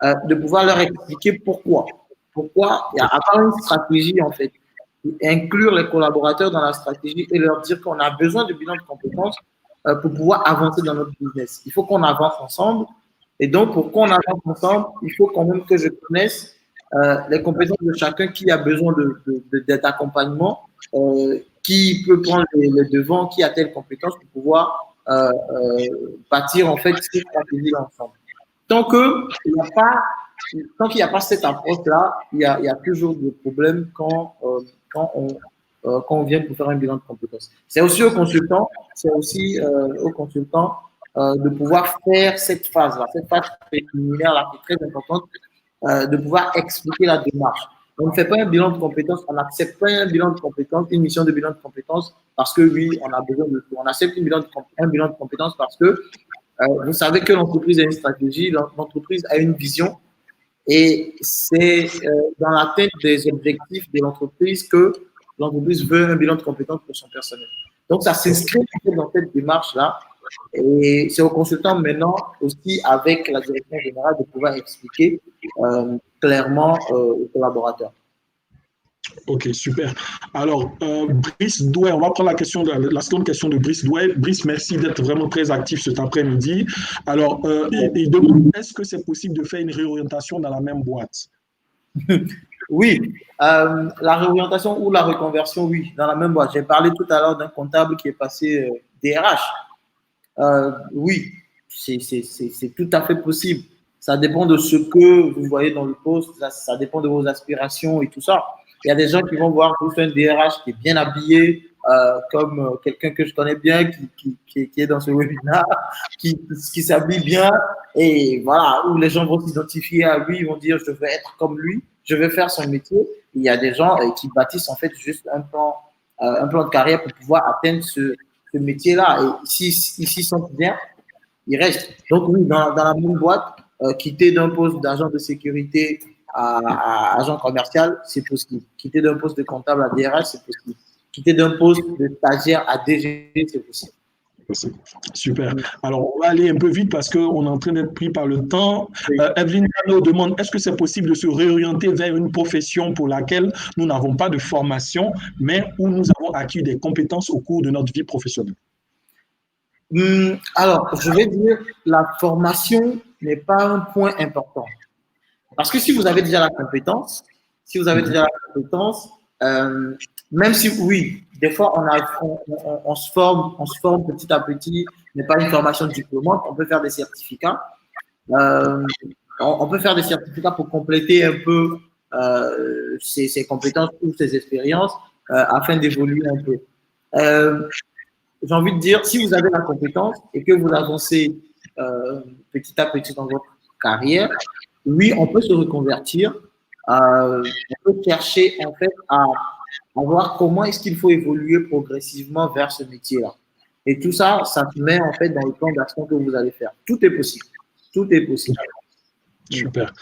de pouvoir leur expliquer pourquoi. Pourquoi il y a avoir une stratégie en fait, inclure les collaborateurs dans la stratégie et leur dire qu'on a besoin de bilan de compétences pour pouvoir avancer dans notre business. Il faut qu'on avance ensemble. Et donc, pour qu'on avance ensemble, il faut quand même que je connaisse les compétences de chacun qui a besoin d'accompagnement, qui peut prendre les devants, qui a telle compétence pour pouvoir bâtir en fait cette stratégie ensemble. Tant qu'il n'y a pas cette approche-là, il y a toujours des problèmes quand on vient pour faire un bilan de compétences. C'est aussi aux consultants, de pouvoir faire cette phase-là, cette phase préliminaire-là qui est très importante, de pouvoir expliquer la démarche. On ne fait pas un bilan de compétences, on n'accepte pas un bilan de compétences, une mission de bilan de compétences parce que oui, on a besoin de tout. On accepte un bilan de compétences parce que vous savez que l'entreprise a une stratégie, l'entreprise a une vision et c'est dans la tête des objectifs de l'entreprise que l'entreprise veut un bilan de compétences pour son personnel. Donc, ça s'inscrit dans cette démarche-là et c'est aux consultants maintenant aussi avec la direction générale de pouvoir expliquer clairement aux collaborateurs. Ok, super. Alors, Brice Douai, on va prendre la seconde question de Brice Douai. Brice, merci d'être vraiment très actif cet après-midi. Alors, il demande, est-ce que c'est possible de faire une réorientation dans la même boîte? Oui, la réorientation ou la reconversion, oui, dans la même boîte. J'ai parlé tout à l'heure d'un comptable qui est passé DRH. Oui, c'est tout à fait possible. Ça dépend de ce que vous voyez dans le poste, ça dépend de vos aspirations et tout ça. Il y a des gens qui vont voir un DRH qui est bien habillé, comme quelqu'un que je connais bien, qui est dans ce webinaire, qui s'habille bien, et voilà, où les gens vont s'identifier à lui, ils vont dire je veux être comme lui, je veux faire son métier. Il y a des gens qui bâtissent en fait juste un plan de carrière pour pouvoir atteindre ce métier-là. Et s'ils s'y sentent bien, ils restent. Donc oui, dans la même boîte, quitter d'un poste d'agent de sécurité à agent commercial, c'est possible. Quitter d'un poste de comptable à DRH, c'est possible. Quitter d'un poste de stagiaire à DG, c'est possible. Super. Alors, on va aller un peu vite parce qu'on est en train d'être pris par le temps. Evelyne Cano demande, est-ce que c'est possible de se réorienter vers une profession pour laquelle nous n'avons pas de formation, mais où nous avons acquis des compétences au cours de notre vie professionnelle? Alors, je vais dire, la formation n'est pas un point important. Parce que si vous avez déjà la compétence, même si oui, des fois on se forme petit à petit, mais pas une formation diplômante, on peut faire des certificats. On peut faire des certificats pour compléter un peu ses compétences ou ses expériences afin d'évoluer un peu. J'ai envie de dire, si vous avez la compétence et que vous avancez petit à petit dans votre carrière, oui, on peut se reconvertir. On peut chercher en fait à voir comment est-ce qu'il faut évoluer progressivement vers ce métier-là. Et tout ça, ça se met en fait dans le plan d'action que vous allez faire. Tout est possible. Tout est possible. Super.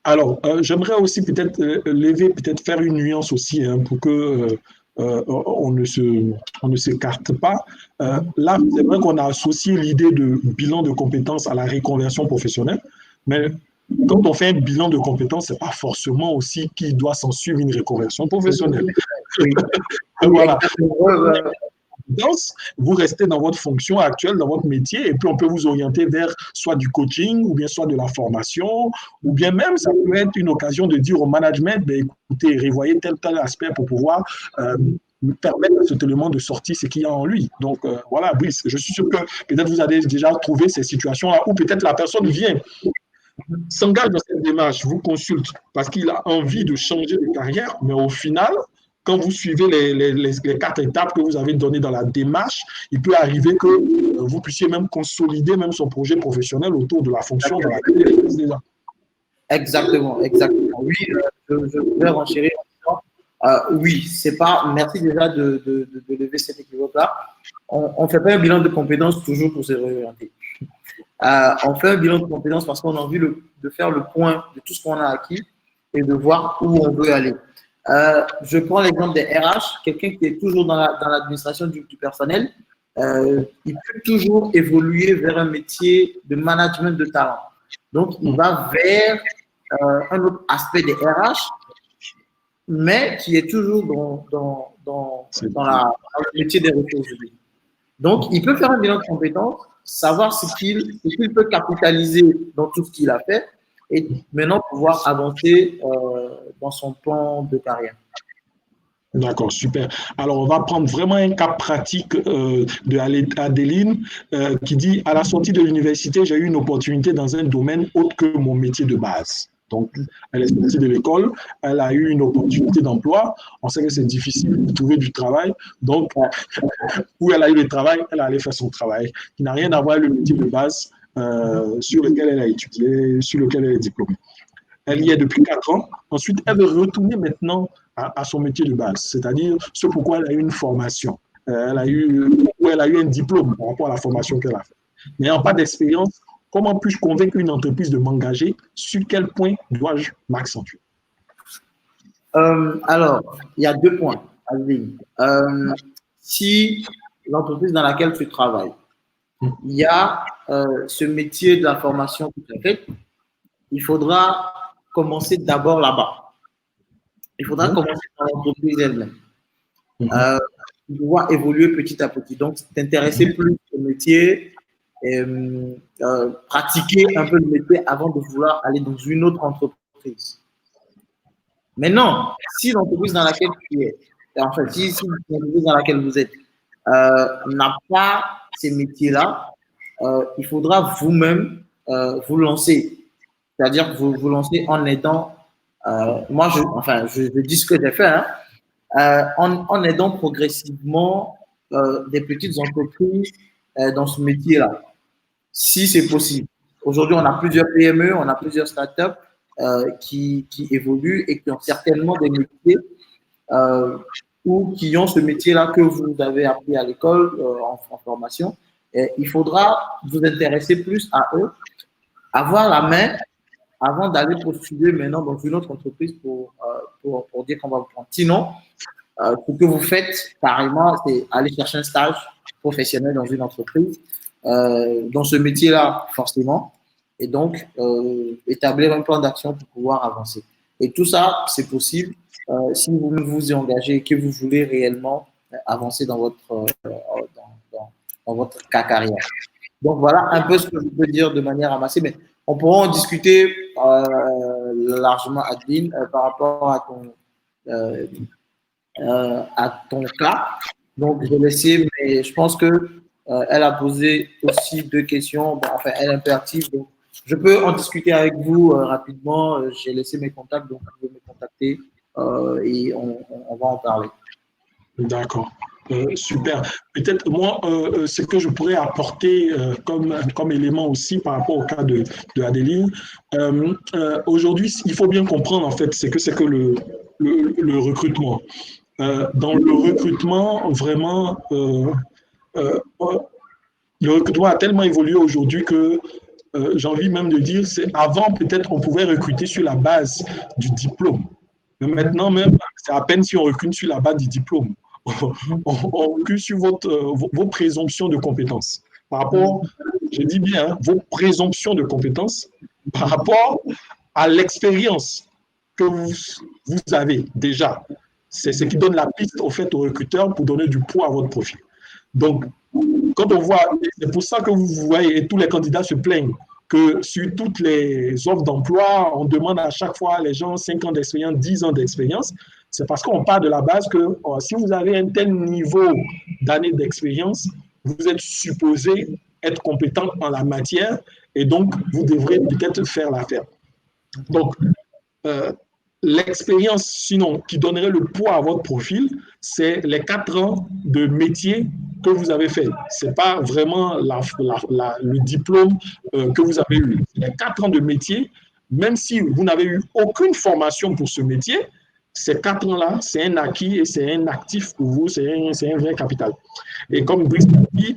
Alors, j'aimerais aussi peut-être faire une nuance aussi pour que on ne s'écarte pas. Là, c'est vrai qu'on a associé l'idée de bilan de compétences à la reconversion professionnelle, mais quand on fait un bilan de compétences, ce n'est pas forcément aussi qu'il doit s'en suivre une reconversion professionnelle. Oui. Voilà. Vous restez dans votre fonction actuelle, dans votre métier, et puis on peut vous orienter vers soit du coaching, ou bien soit de la formation, ou bien même ça peut être une occasion de dire au management, ben, écoutez, revoyez tel aspect pour pouvoir permettre à cet élément de sortir ce qu'il y a en lui. Donc voilà, Brice, je suis sûr que peut-être vous avez déjà trouvé ces situations-là, ou peut-être la personne vient, s'engage dans cette démarche, vous consulte parce qu'il a envie de changer de carrière, mais au final, quand vous suivez les 4 étapes que vous avez données dans la démarche, il peut arriver que vous puissiez même consolider même son projet professionnel autour de la fonction dans laquelle il est déjà. Exactement. Oui, je vais renchérir en disant, oui, c'est pas. Merci déjà de lever cet équivoque-là. On ne fait pas un bilan de compétences toujours pour se réorienter. On fait un bilan de compétences parce qu'on a envie de faire le point de tout ce qu'on a acquis et de voir où on veut aller. Je prends l'exemple des RH, quelqu'un qui est toujours dans l'administration du personnel, il peut toujours évoluer vers un métier de management de talent. Donc, il va vers un autre aspect des RH, mais qui est toujours dans le métier des ressources humaines. Donc, il peut faire un bilan de compétences, savoir ce qu'il peut capitaliser dans tout ce qu'il a fait et maintenant pouvoir avancer dans son plan de carrière. D'accord, super. Alors, on va prendre vraiment un cas pratique de Adeline qui dit « À la sortie de l'université, j'ai eu une opportunité dans un domaine autre que mon métier de base. » Donc, elle est sortie de l'école, elle a eu une opportunité d'emploi. On sait que c'est difficile de trouver du travail. Donc, où elle a eu le travail, elle allait faire son travail, qui n'a rien à voir avec le métier de base sur lequel elle a étudié, sur lequel elle est diplômée. Elle y est depuis 4 ans. Ensuite, elle veut retourner maintenant à son métier de base, c'est-à-dire ce pourquoi elle a eu une formation. Elle a eu un diplôme par rapport à la formation qu'elle a faite. N'ayant pas d'expérience, comment puis-je convaincre une entreprise de m'engager? Sur quel point dois-je m'accentuer? Alors, il y a 2 points. Si l'entreprise dans laquelle tu travailles, il y a ce métier de la formation que tu as fait, il faudra commencer d'abord là-bas. Il faudra commencer par l'entreprise elle-même. Pouvoir évoluer petit à petit. Donc, t'intéresser plus au métier, pratiquer un peu le métier avant de vouloir aller dans une autre entreprise. Maintenant, si l'entreprise dans laquelle tu es, enfin, si l'entreprise dans laquelle vous êtes n'a pas ces métiers-là, il faudra vous-même vous lancer. C'est-à-dire que vous lancez en aidant, moi, je dis ce que j'ai fait, en aidant progressivement des petites entreprises dans ce métier-là, si c'est possible. Aujourd'hui, on a plusieurs PME, on a plusieurs startups qui évoluent et qui ont certainement des métiers ou qui ont ce métier-là que vous avez appris à l'école en formation. Et il faudra vous intéresser plus à eux, avoir la main avant d'aller postuler maintenant dans une autre entreprise pour dire qu'on va vous prendre. Sinon, ce que vous faites carrément, c'est aller chercher un stage professionnel dans une entreprise, dans ce métier-là, forcément, et donc établir un plan d'action pour pouvoir avancer. Et tout ça, c'est possible si vous vous y engagez et que vous voulez réellement avancer dans dans votre carrière. Donc voilà un peu ce que je peux dire de manière amassée, mais on pourra en discuter largement, Adeline, par rapport à ton cas. Donc, je vais laisser, mais je pense que elle a posé aussi deux questions. Bon, enfin, elle est un peu active. Donc, je peux en discuter avec vous rapidement. J'ai laissé mes contacts, donc vous pouvez me contacter et on va en parler. D'accord. Super. Peut-être moi, ce que je pourrais apporter comme élément aussi par rapport au cas de Adeline, aujourd'hui, il faut bien comprendre en fait c'est que le recrutement. Dans le recrutement, vraiment, le recrutement a tellement évolué aujourd'hui que j'ai envie même de dire, c'est avant peut-être on pouvait recruter sur la base du diplôme. Mais maintenant même, c'est à peine si on recrute sur la base du diplôme. On recrute sur vos présomptions de compétences. Par rapport, je dis bien, vos présomptions de compétences par rapport à l'expérience que vous avez déjà. C'est ce qui donne la piste au fait au recruteur pour donner du poids à votre profil. Donc, quand on voit, c'est pour ça que vous voyez, et tous les candidats se plaignent que sur toutes les offres d'emploi, on demande à chaque fois les gens 5 ans d'expérience, 10 ans d'expérience. C'est parce qu'on part de la base que si vous avez un tel niveau d'années d'expérience, vous êtes supposé être compétent en la matière et donc vous devrez peut-être faire l'affaire. Donc, l'expérience, sinon, qui donnerait le poids à votre profil, c'est les 4 ans de métier que vous avez fait. Ce n'est pas vraiment le diplôme que vous avez eu. Les 4 ans de métier, même si vous n'avez eu aucune formation pour ce métier, ces 4 ans-là, c'est un acquis et c'est un actif pour vous, c'est un vrai capital. Et comme Brice dit,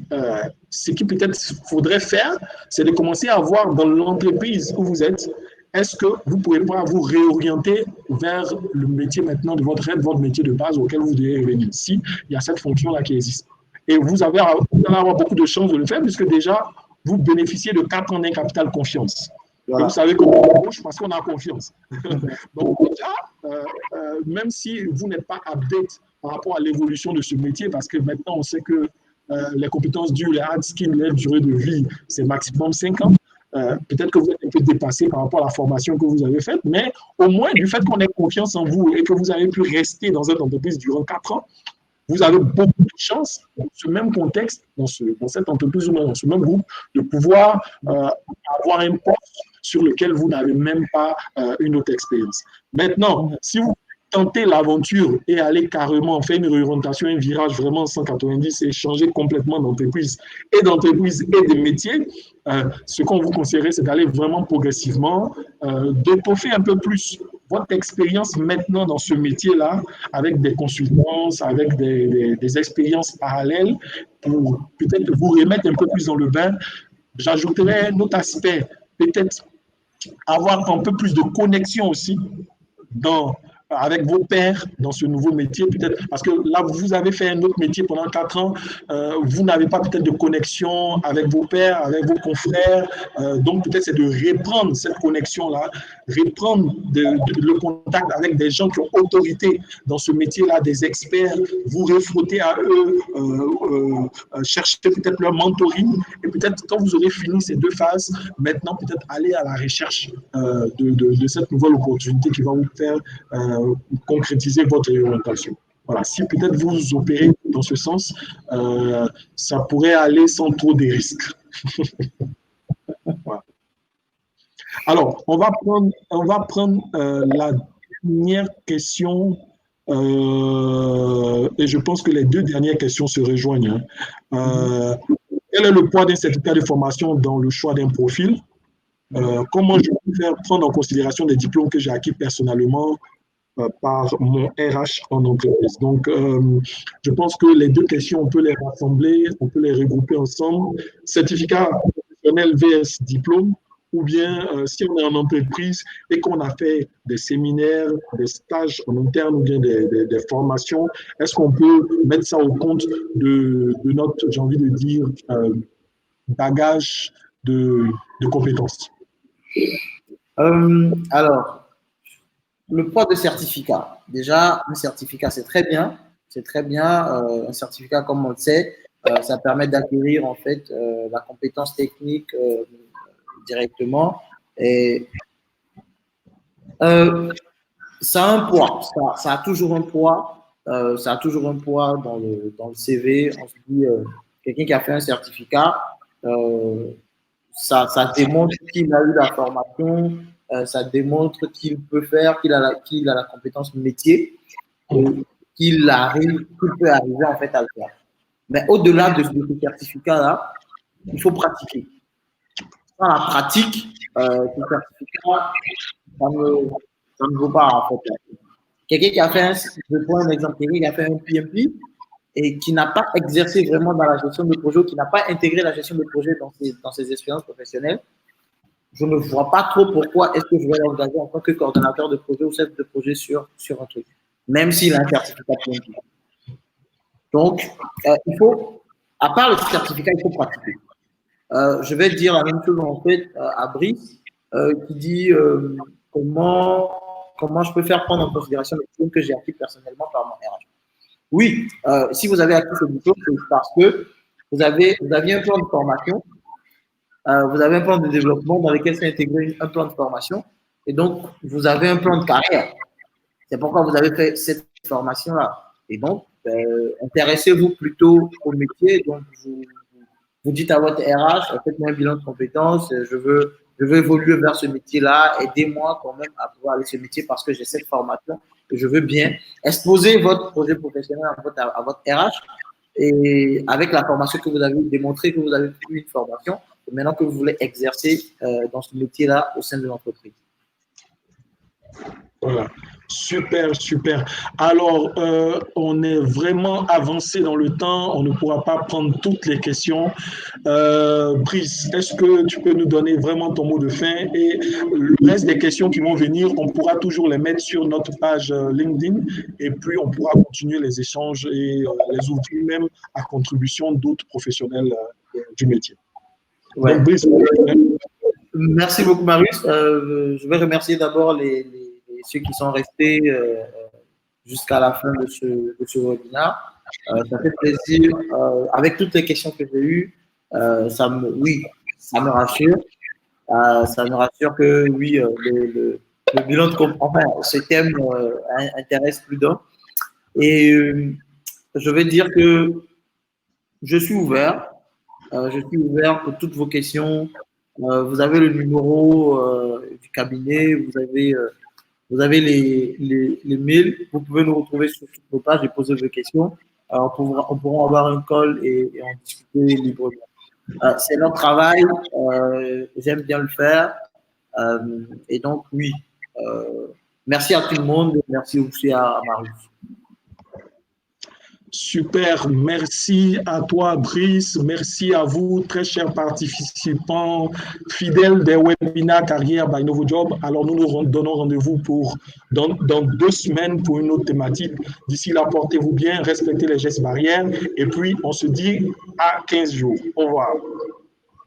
ce qu'il peut-être faudrait faire, c'est de commencer à voir dans l'entreprise où vous êtes, est-ce que vous ne pouvez pas vous réorienter vers le métier maintenant de votre rêve, votre métier de base auquel vous devez revenir, si il y a cette fonction-là qui existe. Et vous allez avoir beaucoup de chances de le faire, puisque déjà, vous bénéficiez de 4 ans d'un capital confiance. Voilà. Et vous savez comment on bouge parce qu'on a confiance. Donc déjà, même si vous n'êtes pas update par rapport à l'évolution de ce métier, parce que maintenant on sait que les compétences dures, les hard skills, la durée de vie, c'est maximum 5 ans. Peut-être que vous êtes un peu dépassé par rapport à la formation que vous avez faite, mais au moins du fait qu'on ait confiance en vous et que vous avez pu rester dans cette entreprise durant 4 ans, vous avez beaucoup de chance, dans ce même contexte, dans cette entreprise ou dans ce même groupe, de pouvoir avoir un poste sur lequel vous n'avez même pas une autre expérience. Maintenant, si vous tentez l'aventure et aller carrément faire une réorientation, un virage vraiment 190 et changer complètement d'entreprise et de métier, ce qu'on vous conseillerait, c'est d'aller vraiment progressivement, d'étoffer un peu plus votre expérience maintenant dans ce métier-là, avec des consultances, avec des expériences parallèles, pour peut-être vous remettre un peu plus dans le bain. J'ajouterais un autre aspect, peut-être avoir un peu plus de connexion aussi avec vos pairs dans ce nouveau métier, peut-être, parce que là, vous avez fait un autre métier pendant 4 ans, vous n'avez pas peut-être de connexion avec vos pairs, avec vos confrères, donc peut-être c'est de reprendre cette connexion-là, reprendre le contact avec des gens qui ont autorité dans ce métier-là, des experts, vous refrotter à eux, chercher peut-être leur mentoring, et peut-être quand vous aurez fini ces 2 phases, maintenant peut-être aller à la recherche de cette nouvelle opportunité qui va vous faire concrétiser votre orientation. Voilà, si peut-être vous opérez dans ce sens, ça pourrait aller sans trop de risques. Voilà. Alors, on va prendre la dernière question et je pense que les 2 dernières questions se rejoignent. Quel est le poids d'un certificat de formation dans le choix d'un profil? Comment je peux faire prendre en considération des diplômes que j'ai acquis personnellement par mon RH en entreprise. Donc, je pense que les 2 questions, on peut les rassembler, on peut les regrouper ensemble. Certificat professionnel vs diplôme. ou bien si on est en entreprise et qu'on a fait des séminaires, des stages en interne ou bien des formations, est-ce qu'on peut mettre ça au compte de notre, j'ai envie de dire, bagage de compétences? Alors, le poids de certificat. Déjà, un certificat, c'est très bien. C'est très bien. Un certificat, comme on le sait, ça permet d'acquérir en fait la compétence technique directement. Et ça a un poids. Ça a toujours un poids. Ça a toujours un poids dans le CV. On se dit, quelqu'un qui a fait un certificat, ça démontre qu'il a eu la formation, ça démontre qu'il peut faire, qu'il a la compétence métier et qu'il peut arriver en fait à le faire. Mais au-delà de ce certificat-là, il faut pratiquer. Sans la pratique, ce certificat, ça ne vaut pas en fait. Quelqu'un qui a fait je prends un exemple, quelqu'un qui a fait un PMP et qui n'a pas exercé vraiment dans la gestion de projet, ou qui n'a pas intégré la gestion de projet dans ses expériences professionnelles, je ne vois pas trop pourquoi est-ce que je vais l'engager en tant que coordonnateur de projet ou chef de projet sur un truc, même s'il a un certificat PMP. Donc, il faut, à part le certificat, il faut pratiquer. Je vais dire la même chose en fait à Brice, qui dit comment je peux faire prendre en considération les diplômes que j'ai acquis personnellement par mon RH. Oui, si vous avez acquis ce diplôme, c'est parce que vous aviez un plan de formation, vous avez un plan de développement dans lequel s'est intégré un plan de formation, et donc vous avez un plan de carrière. C'est pourquoi vous avez fait cette formation-là. Et donc, intéressez-vous plutôt au métier. Donc, vous dites à votre RH, faites-moi un bilan de compétences, je veux évoluer vers ce métier-là, aidez-moi quand même à pouvoir aller ce métier parce que j'ai cette formation et je veux bien exposer votre projet professionnel à votre RH et avec la formation que vous avez démontré que vous avez eu une formation, et maintenant que vous voulez exercer dans ce métier-là au sein de l'entreprise. Voilà. Super, super. Alors, on est vraiment avancé dans le temps. On ne pourra pas prendre toutes les questions. Brice, est-ce que tu peux nous donner vraiment ton mot de fin? Et le reste des questions qui vont venir, on pourra toujours les mettre sur notre page LinkedIn et puis on pourra continuer les échanges et les ouvrir même à contribution d'autres professionnels du métier. Ouais. Donc, Brice, merci beaucoup, Marius. Je vais remercier d'abord ceux qui sont restés jusqu'à la fin de ce webinaire. Ça fait plaisir. Avec toutes les questions que j'ai eues, ça me rassure. Ça me rassure que oui, le bilan de enfin, ce thème intéresse plus d'un. Et je vais dire que je suis ouvert. Je suis ouvert pour toutes vos questions. Vous avez le numéro du cabinet, vous avez les mails. Vous pouvez nous retrouver sur toutes nos pages et poser vos questions. On pourra avoir un call et en discuter librement. C'est notre travail. J'aime bien le faire. Et donc, oui. Merci à tout le monde. Merci aussi à Marius. Super, merci à toi Brice, merci à vous très chers participants fidèles des webinaires Carrière by Novo Job. Alors nous nous donnons rendez-vous dans 2 semaines pour une autre thématique. D'ici là, portez-vous bien, respectez les gestes barrières et puis on se dit à 15 jours. Au revoir.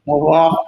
Au revoir.